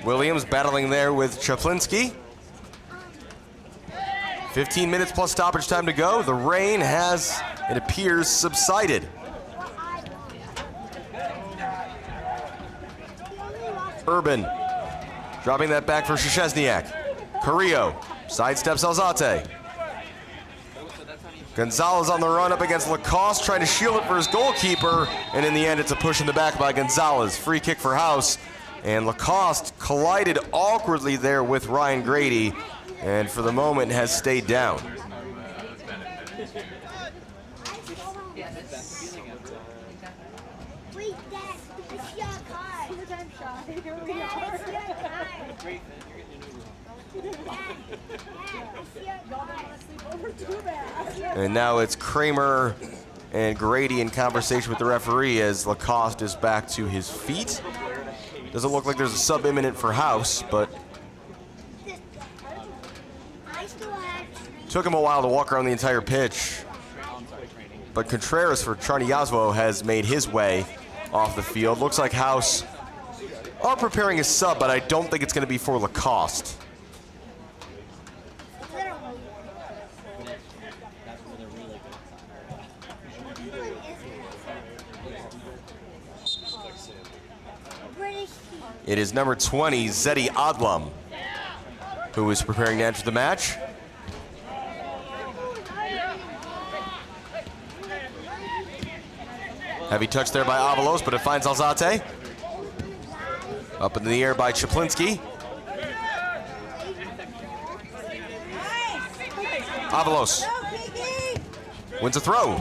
Speaker 4: Williams battling there with Chaplinski. 15 minutes plus stoppage time to go. The rain has, it appears, subsided. Urban dropping that back for Szczesniak. Carrillo sidesteps Alzate. Gonzalez on the run up against Lacoste, trying to shield it for his goalkeeper, and in the end it's a push in the back by Gonzalez. Free kick for House, and Lacoste collided awkwardly there with Ryan Grady, and for the moment has stayed down. And now it's Kramer and Grady in conversation with the referee as Lacoste is back to his feet. Doesn't look like there's a sub imminent for House, but took him a while to walk around the entire pitch. But Contreras for Czarni Jasło has made his way off the field. Looks like House are preparing a sub, but I don't think it's going to be for Lacoste. It is number 20, Zedi Adlam, who is preparing to enter the match. Heavy touch there by Avalos, but it finds Alzate. Up in the air by Chaplinski. Avalos wins a throw.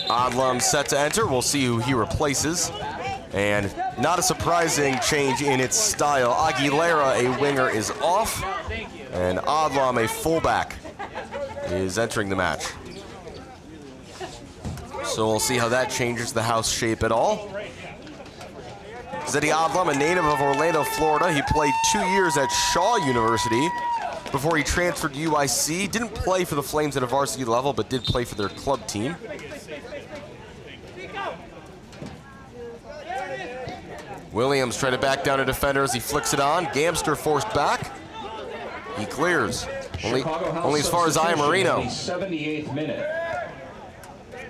Speaker 4: Adlam set to enter. We'll see who he replaces. And not a surprising change in its style. Aguilera, a winger, is off. And Adlam, a fullback, is entering the match. So we'll see how that changes the house shape at all. Zedi Adlam, a native of Orlando, Florida. He played 2 years at Shaw University before he transferred to UIC. Didn't play for the Flames at a varsity level, but did play for their club team. Williams trying to back down a defender as he flicks it on. Gamster forced back. He clears. Only as far as I am Moreno.
Speaker 3: 78th minute.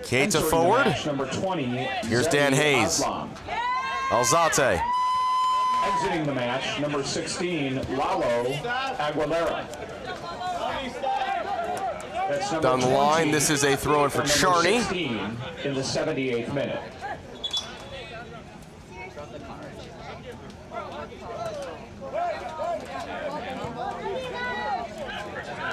Speaker 4: Keita forward.
Speaker 3: Number 20.
Speaker 4: Here's Dan Hayes. Alzate.
Speaker 3: Exiting the match, number 16, Lalo Aguilera.
Speaker 4: Down the line, this is a throw-in for Czarni.
Speaker 3: In the 78th minute.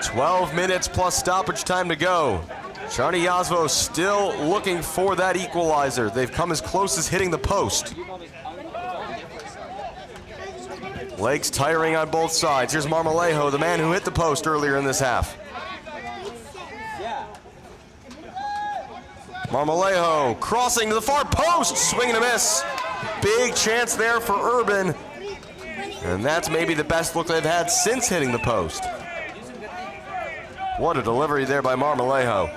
Speaker 4: "12 minutes plus stoppage time to go. Czarni Jasło still looking for that equalizer. They've come as close as hitting the post. Legs tiring on both sides. Here's Marmolejo, the man who hit the post earlier in this half. Marmolejo crossing to the far post, swing and a miss. Big chance there for Urban. And that's maybe the best look they've had since hitting the post. What a delivery there by Marmolejo.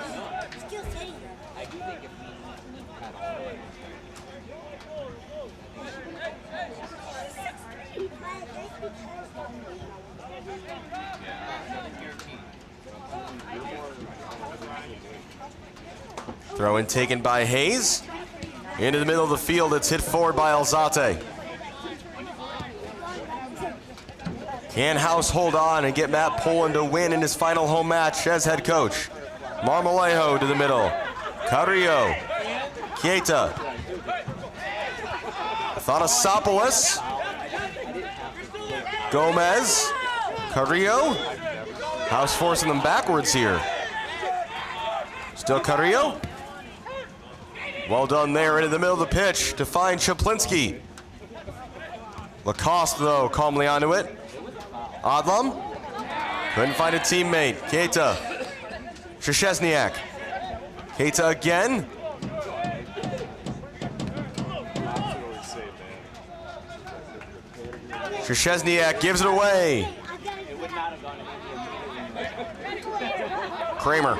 Speaker 4: Throw in taken by Hayes. Into the middle of the field, it's hit forward by Alzate. Can House hold on and get Matt Poland to win in his final home match as head coach? Marmolejo to the middle. Carrillo. Keita. Athanasopoulos. Gomez. Carrillo. House forcing them backwards here. Still Carrillo. Well done there into the middle of the pitch to find Chaplinski. Lacoste, though, calmly onto it. Adlam. Couldn't find a teammate. Keita. Szczesniak. Keita again. Szczesniak gives it away. Kramer.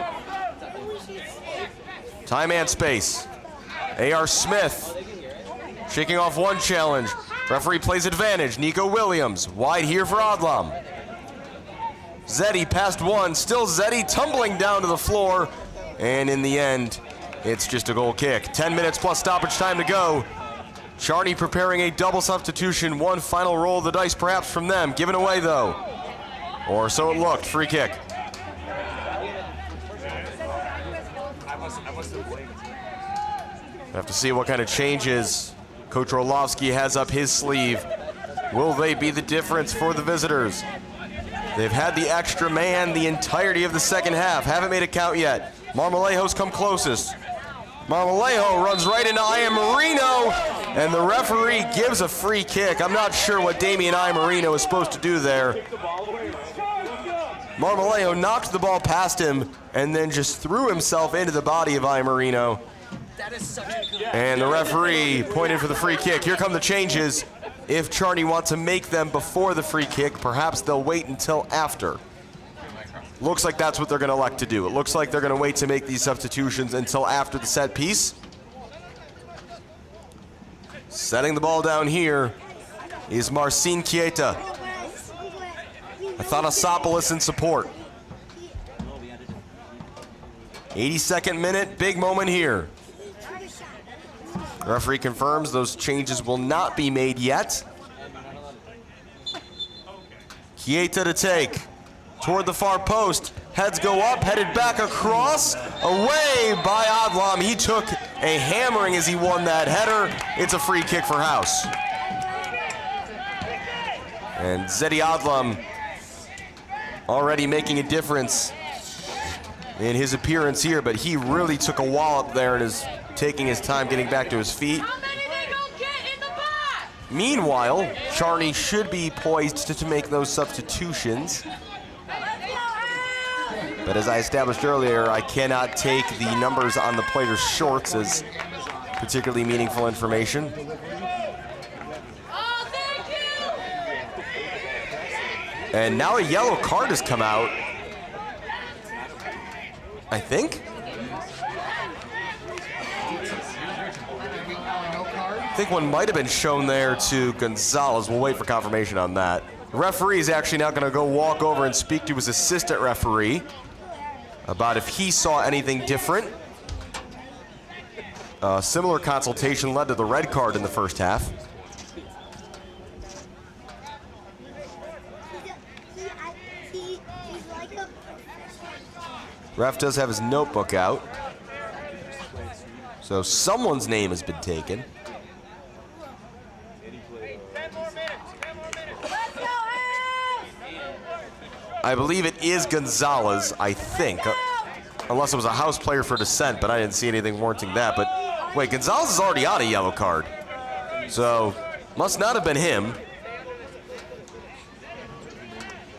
Speaker 4: Time and space. A.R. Smith shaking off one challenge. Referee plays advantage. Nico Williams wide here for Adlam. Zeddy past one. Still Zeddy tumbling down to the floor. And in the end, it's just a goal kick. 10 minutes plus stoppage time to go. Czarni preparing a double substitution. One final roll of the dice perhaps from them. Given away though. Or so it looked. Free kick. Have to see what kind of changes Coach Orlovsky has up his sleeve. Will they be the difference for the visitors? They've had the extra man the entirety of the second half. Haven't made a count yet. Marmolejo's come closest. Marmolejo runs right into Ian Moreno, and the referee gives a free kick. I'm not sure what Damian Ian Moreno is supposed to do there. Marmolejo knocked the ball past him and then just threw himself into the body of Ian Moreno. And the referee pointed for the free kick. Here come the changes. If Czarni want to make them before the free kick, perhaps they'll wait until after. Looks like that's what they're going to elect to do. It looks like they're going to wait to make these substitutions until after the set piece. Setting the ball down here is Marcin Chieta. Athanasopoulos in support. 82nd minute, big moment here. The referee confirms those changes will not be made yet. Chieta to take. Toward the far post. Heads go up, headed back across. Away by Adlam. He took a hammering as he won that header. It's a free kick for House. And Zeddy Adlam already making a difference in his appearance here, but he really took a wallop there and is taking his time getting back to his feet. Meanwhile, Czarni should be poised to make those substitutions. But as I established earlier, I cannot take the numbers on the players' shorts as particularly meaningful information. And now a yellow card has come out, I think. I think one might have been shown there to Gonzalez. We'll wait for confirmation on that. The referee is actually now going to go walk over and speak to his assistant referee about if he saw anything different. Similar consultation led to the red card in the first half. Ref does have his notebook out. So someone's name has been taken. I believe it is Gonzalez, I think. Unless it was a House player for dissent, but I didn't see anything warranting that. But wait, Gonzalez is already on a yellow card. So, must not have been him.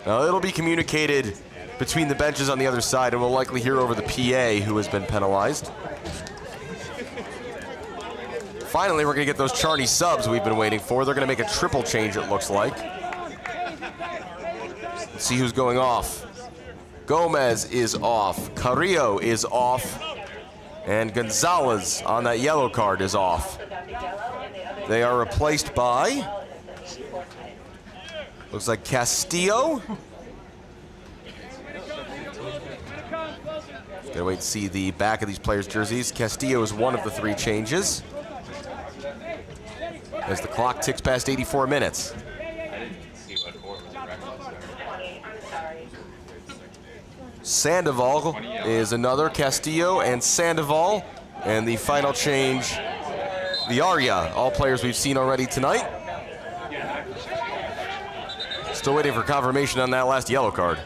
Speaker 4: Now, it'll be communicated between the benches on the other side, and we'll likely hear over the PA who has been penalized. Finally, we're going to get those Czarni subs we've been waiting for. They're going to make a triple change, it looks like. Let's see who's going off. Gomez is off. Carrillo is off. And Gonzalez on that yellow card is off. They are replaced by, looks like Castillo. Gotta wait to see the back of these players' jerseys. Castillo is one of the three changes as the clock ticks past 84 minutes. Sandoval is another, Castillo and Sandoval. And the final change, the Arya, all players we've seen already tonight. Still waiting for confirmation on that last yellow card.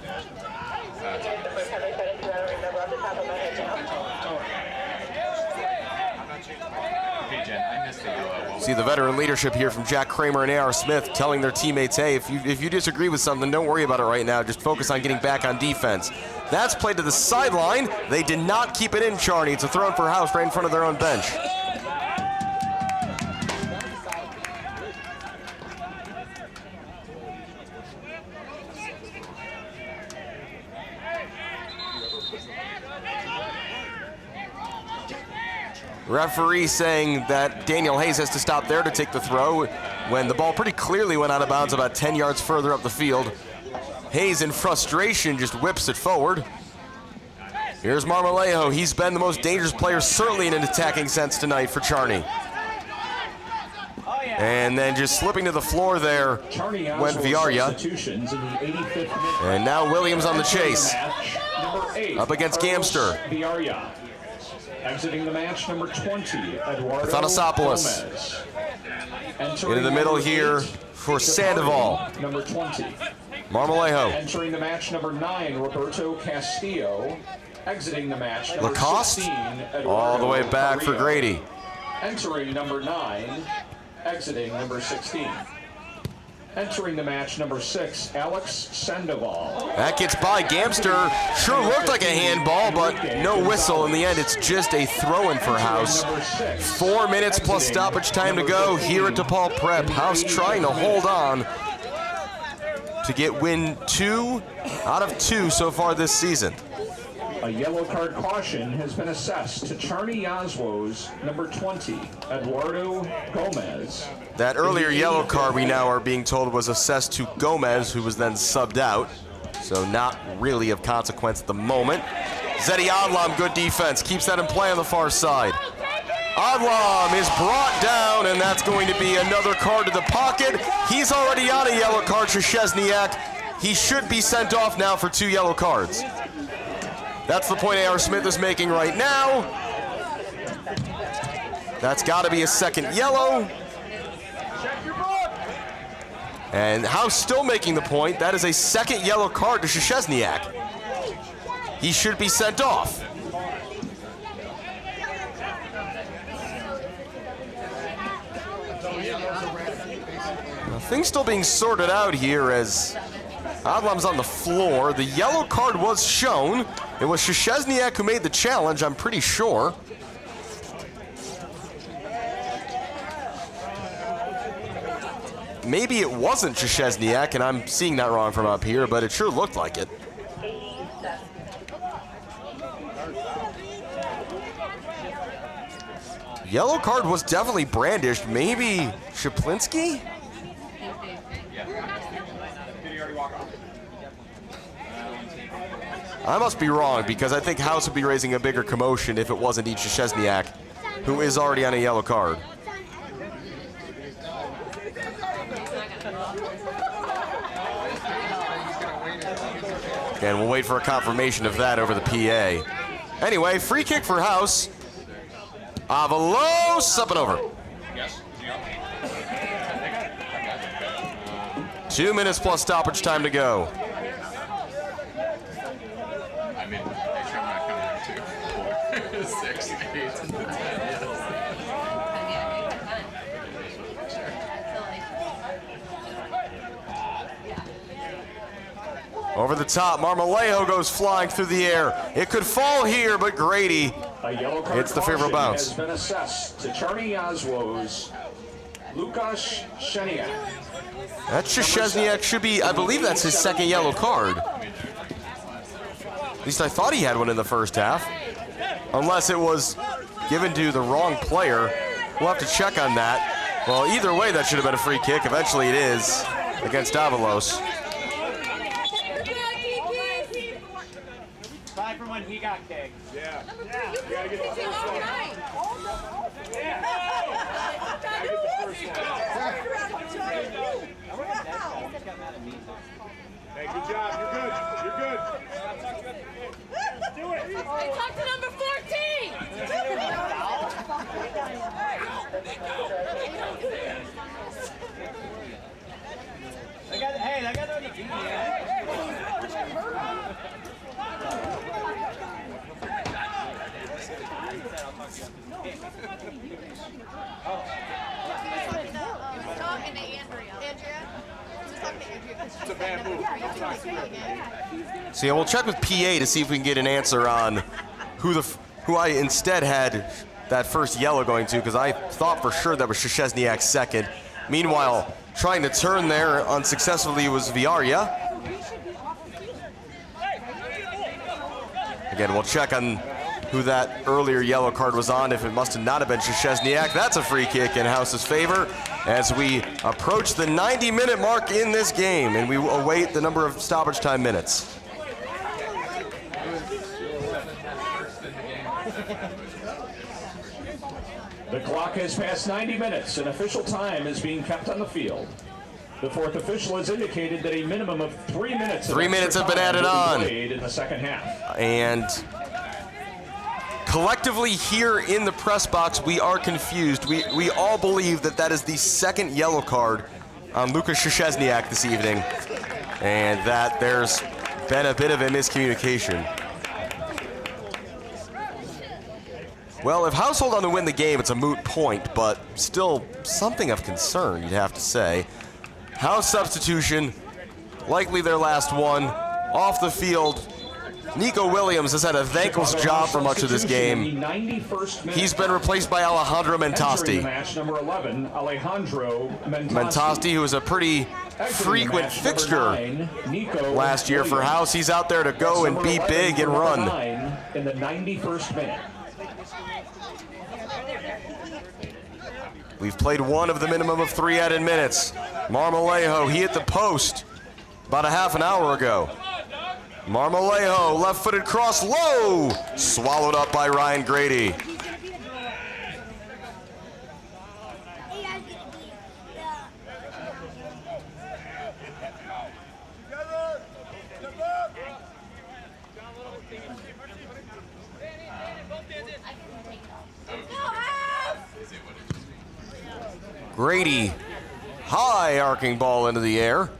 Speaker 4: See the veteran leadership here from Jack Kramer and A.R. Smith telling their teammates, hey, if you disagree with something, don't worry about it right now. Just focus on getting back on defense. That's played to the sideline. They did not keep it in, Czarni. It's a throw for House right in front of their own bench. Referee saying that Daniel Hayes has to stop there to take the throw when the ball pretty clearly went out of bounds about 10 yards further up the field. Hayes in frustration just whips it forward. Here's Marmolejo. He's been the most dangerous player, certainly in an attacking sense tonight for Czarni. And then just slipping to the floor there went Villarya. And now Williams on the chase. Up against Gamster.
Speaker 3: Exiting the match, number 20, Eduardo
Speaker 4: Athanasopoulos. Into the middle here for Sandoval.
Speaker 3: Number 20.
Speaker 4: Marmolejo.
Speaker 3: Entering the match, number 9, Roberto Castillo. Exiting the match, number
Speaker 4: Lacoste.
Speaker 3: 16,
Speaker 4: All the way back for Grady.
Speaker 3: Entering number 9, exiting number 16. Entering the match, number 6, Alex Sandoval.
Speaker 4: That gets by Gamster. Sure looked like a handball, but no whistle. In the end, it's just a throw-in for House. 4 minutes plus stoppage time to go here at DePaul Prep. House trying to hold on to get win 2 out of 2 so far this season.
Speaker 3: A yellow card caution has been assessed to Czarni Jasło's number 20, Eduardo Gomez.
Speaker 4: That earlier yellow card we now are being told was assessed to Gomez, who was then subbed out. So not really of consequence at the moment. Zedi Adlam, good defense, keeps that in play on the far side. Adlam is brought down, and that's going to be another card to the pocket. He's already on a yellow card, Szczesniak. He should be sent off now for 2 yellow cards. That's the point A.R. Smith is making right now. That's got to be a second yellow. And House still making the point. That is a second yellow card to Szczesniak. He should be sent off. Now, things still being sorted out here as Adlam's on the floor. The yellow card was shown. It was Szczesniak who made the challenge, I'm pretty sure. Maybe it wasn't Szczesniak, and I'm seeing that wrong from up here, but it sure looked like it. Yellow card was definitely brandished. Maybe Szaplinski? I must be wrong, because I think House would be raising a bigger commotion if it wasn't Szczesniak, who is already on a yellow card. And we'll wait for a confirmation of that over the PA. Anyway, free kick for House. Avalos up and over. 2 minutes plus stoppage time to go.
Speaker 6: I mean, make sure I'm not counting 2, 4, 6, 8, 10,
Speaker 4: Over the top, Marmolejo goes flying through the air. It could fall here, but Grady hits the favorable bounce.
Speaker 3: Has been assessed to Czarni Jasło's Lukasz Szczesniak.
Speaker 4: That Szczesniak should be, I believe that's his second yellow card. At least I thought he had one in the first half. Unless it was given to the wrong player. We'll have to check on that. Well, either way, that should have been a free kick. Eventually it is against Avalos.
Speaker 5: 5 from when he got kicked.
Speaker 3: Yeah.
Speaker 5: You gotta get the first one.
Speaker 3: Hey, good job. You're good. You're good.
Speaker 9: Do it. Hey, talk to number 14.
Speaker 5: Hey, that got on the TV.
Speaker 9: Talking to Andrea.
Speaker 3: It's a bad move.
Speaker 4: So yeah, we'll check with PA to see if we can get an answer on who I instead had that first yellow going to, because I thought for sure that was Szczesniak's second. Meanwhile, trying to turn there unsuccessfully was Villarya. Again, we'll check on who that earlier yellow card was on, if it must have not have been Szczesniak. That's a free kick in House's favor as we approach the 90-minute mark in this game, and we await the number of stoppage time minutes.
Speaker 3: The clock has passed 90 minutes, and official time is being kept on the field. The fourth official has indicated that a minimum of 3 minutes.
Speaker 4: 3 minutes have been added on.
Speaker 3: Played in the second half.
Speaker 4: And collectively here in the press box, we are confused. We all believe that that is the second yellow card on Lukasz Szczesniak this evening, and that there's been a bit of a miscommunication. Well, if House hold on to win the game, it's a moot point, but still something of concern, you'd have to say. House substitution, likely their last one. Off the field, Nico Williams has had a thankless job for much of this game. He's been replaced by Alejandro Mentasti.
Speaker 3: Match number 11, Alejandro
Speaker 4: Mentasti, who was a pretty frequent fixture last year for House. He's out there to go and be big and run.
Speaker 3: In the 91st minute.
Speaker 4: We've played one of the minimum of 3 added minutes. Marmolejo, he hit the post about a half an hour ago. Marmolejo, left-footed cross, low, swallowed up by Ryan Grady. Grady, high arcing ball into the air.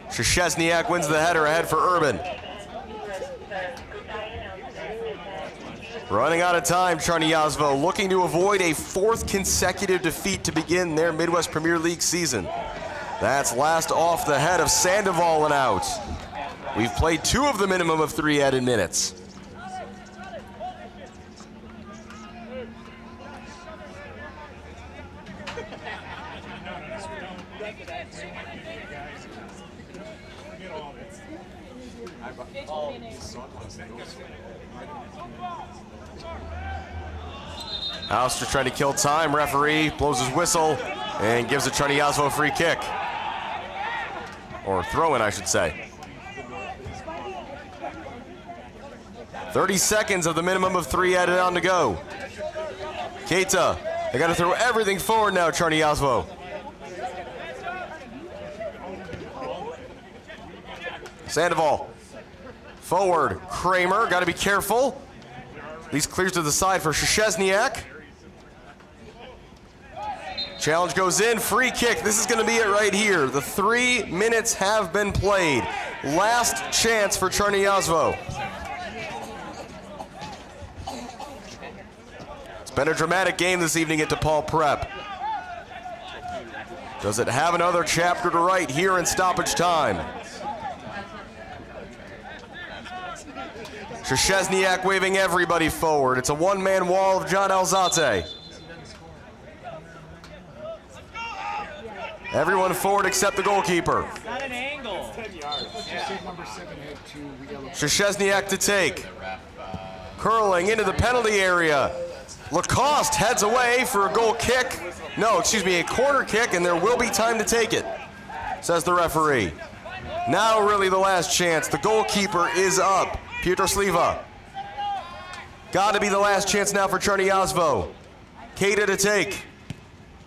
Speaker 4: Szczesniak wins the header ahead for Urban. Running out of time, Czarni Jasło looking to avoid a 4th consecutive defeat to begin their Midwest Premier League season. That's last off the head of Sandoval and out. We've played 2 of the minimum of 3 added minutes. Ouster trying to kill time. Referee blows his whistle and gives the Czarni Jasło a free kick. Or throw-in, I should say. 30 seconds of the minimum of 3 added on to go. Keita, they got to throw everything forward now, Czarni Jasło. Sandoval, forward, Kramer, got to be careful. At least clears to the side for Szczesniak. Challenge goes in, free kick. This is going to be it right here. The 3 minutes have been played. Last chance for Czarni Jasło. It's been a dramatic game this evening at DePaul Prep. Does it have another chapter to write here in stoppage time? Szczesniak waving everybody forward. It's a one-man wall of John Alzate. Everyone forward except the goalkeeper.
Speaker 5: Not an angle.
Speaker 4: Szczesniak to take. Curling into the penalty area. Lacoste heads away for a goal kick. No, excuse me, a corner kick, and there will be time to take it, says the referee. Now really the last chance. The goalkeeper is up. Piotr Sliwa. Got to be the last chance now for Czarni Jasło. Keita to take.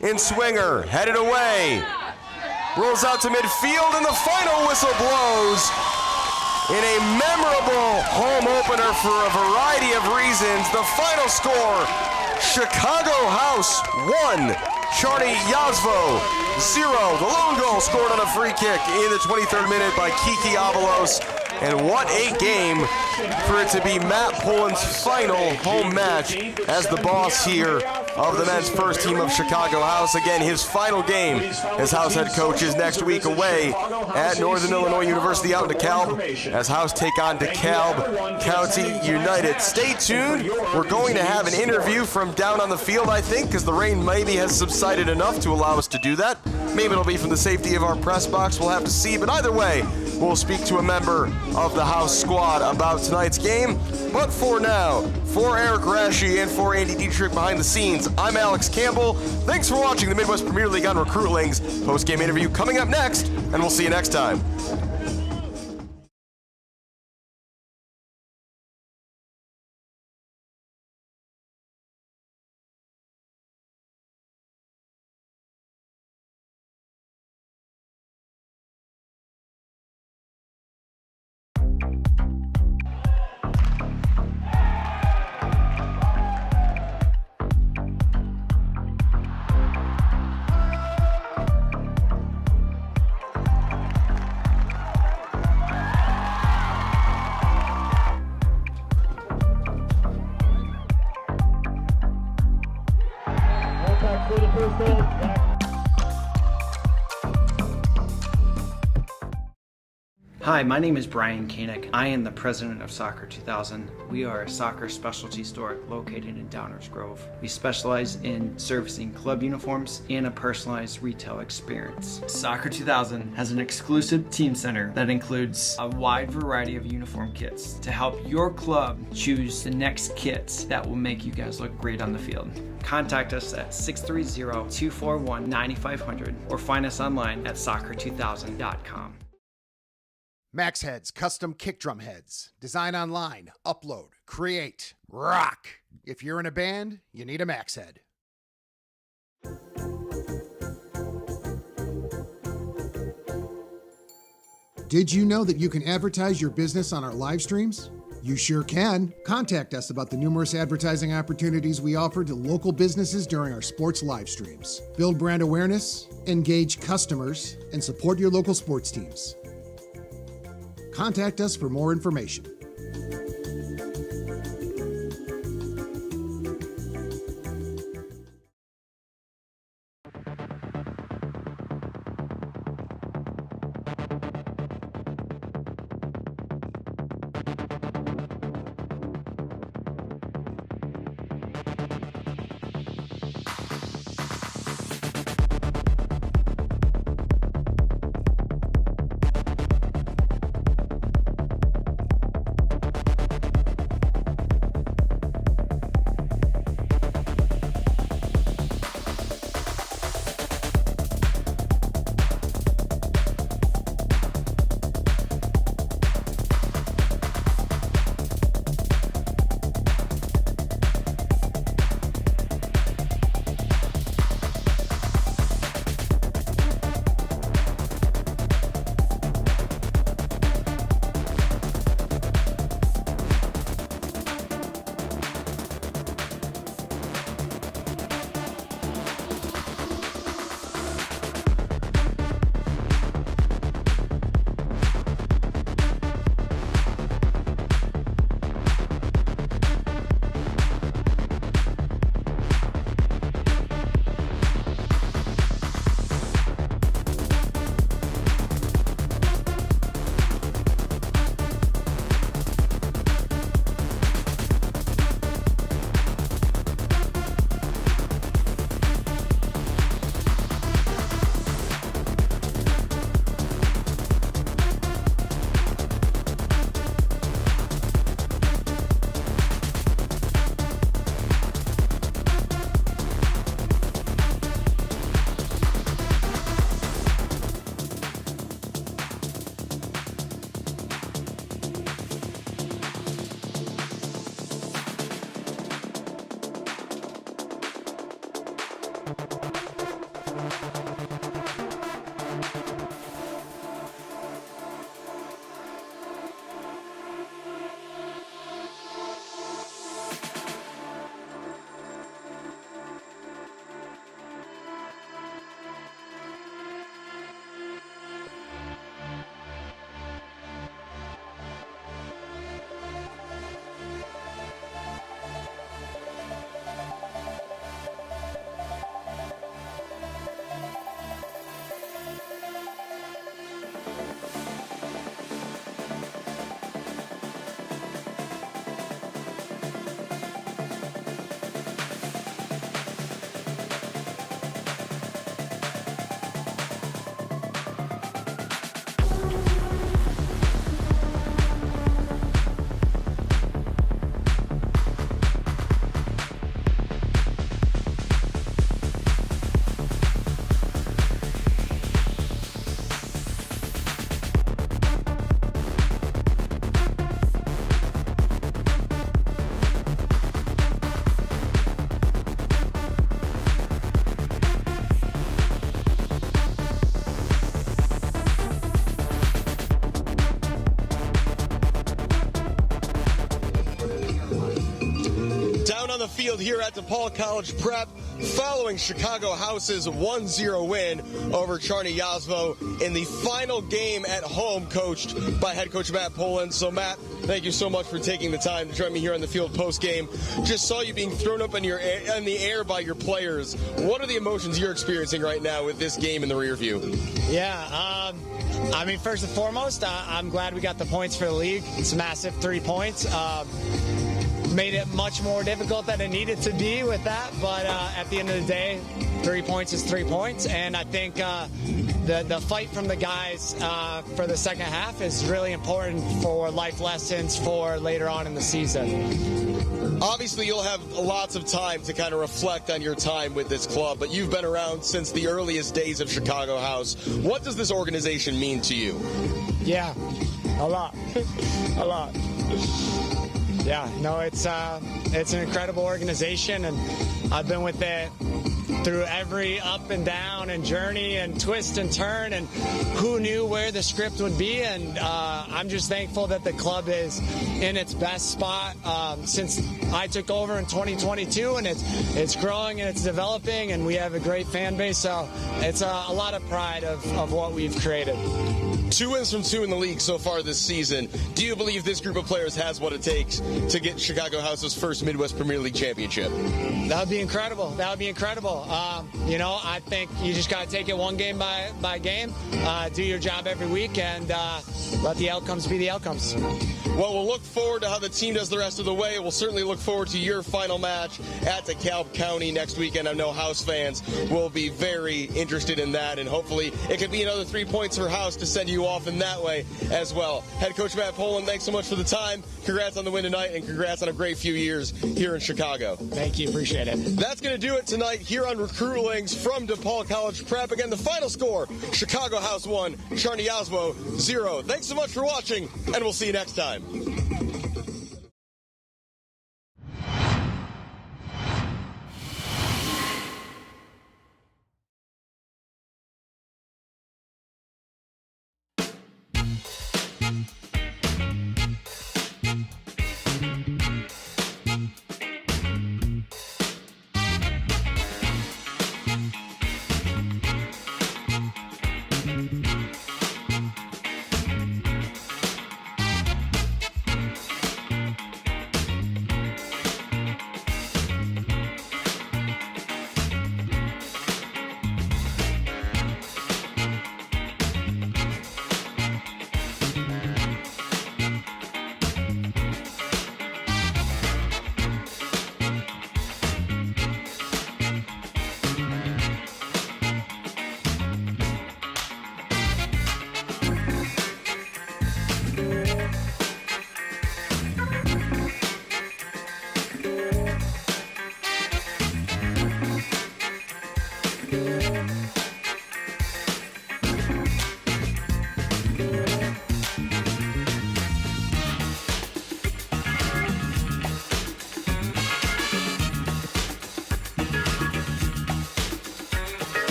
Speaker 4: In swinger, headed away. Rolls out to midfield, and the final whistle blows in a memorable home opener for a variety of reasons. The final score, Chicago House 1, Czarni Jasło 0. The lone goal scored on a free kick in the 23rd minute by Bukky Abdulwahab-Omotose. And what a game for it to be Matt Pullen's final home match as the boss here of the men's first team of Chicago House. Again, his final game as House head coach is next week away at Northern Illinois University out in DeKalb as House take on DeKalb County United. Stay tuned. We're going to have an interview from down on the field, I think, because the rain maybe has subsided enough to allow us to do that. Maybe it'll be from the safety of our press box. We'll have to see. But either way, we'll speak to a member of the house squad about tonight's game. But for now, for Eric Rashi and for Andy Dietrich behind the scenes, I'm Alex Campbell. Thanks for watching the Midwest Premier League on Recruitlings. Post-game interview coming up next, and we'll see you next time.
Speaker 1: Hi, my name is Brian Koenig. I am the president of Soccer 2000. We are a soccer specialty store located in Downers Grove. We specialize in servicing club uniforms and a personalized retail experience. Soccer 2000 has an exclusive team center that includes a wide variety of uniform kits to help your club choose the next kits that will make you guys look great on the field. Contact us at 630-241-9500 or find us online at soccer2000.com.
Speaker 2: Max Heads custom kick drum heads. Design online, upload, create, rock. If you're in a band, you need a Max Head. Did you know that you can advertise your business on our live streams? You sure can. Contact us about the numerous advertising opportunities we offer to local businesses during our sports live streams. Build brand awareness, engage customers, and support your local sports teams. Contact us for more information.
Speaker 4: the field here at DePaul College Prep following Chicago House's 1-0 win over Czarni Jasło in the final game at home, coached by head coach Matt Poland. So Matt, thank you so much for taking the time to join me here on the field post-game. Just saw you being thrown up in the air by your players. What are the emotions you're experiencing right now with this game in the rear view?
Speaker 10: Yeah, I mean, first and foremost, I'm glad we got the points for the league. It's a massive 3 points. Made it much more difficult than it needed to be with that, but at the end of the day, 3 points is 3 points, and I think the fight from the guys for the second half is really important for life lessons for later on in the season.
Speaker 4: Obviously, you'll have lots of time to kind of reflect on your time with this club, but you've been around since the earliest days of Chicago House. What does this organization mean to you?
Speaker 10: Yeah, a lot. A lot. Yeah, no, it's an incredible organization, and I've been with it through every up and down and journey and twist and turn, and who knew where the script would be, and I'm just thankful that the club is in its best spot since I took over in 2022, and it's growing and it's developing, and we have a great fan base, so it's a lot of pride of what we've created.
Speaker 4: 2 wins from 2 in the league so far this season. Do you believe this group of players has what it takes to get Chicago House's first Midwest Premier League championship?
Speaker 10: That would be incredible. That would be incredible. You know, I think you just got to take it one game by game, do your job every week, and let the outcomes be the outcomes.
Speaker 4: Well, we'll look forward to how the team does the rest of the way. We'll certainly look forward to your final match at DeKalb County next weekend. I know House fans will be very interested in that, and hopefully it could be another 3 points for House to send you off in that way as well. Head coach Matt Poland, thanks so much for the time. Congrats on the win tonight, and congrats on a great few years here in Chicago.
Speaker 10: Thank you. Appreciate it.
Speaker 4: That's going to do it tonight here on Recruitlings from DePaul College Prep. Again, the final score, Chicago House 1, Czarni Jasło 0. Thanks so much for watching, and we'll see you next time.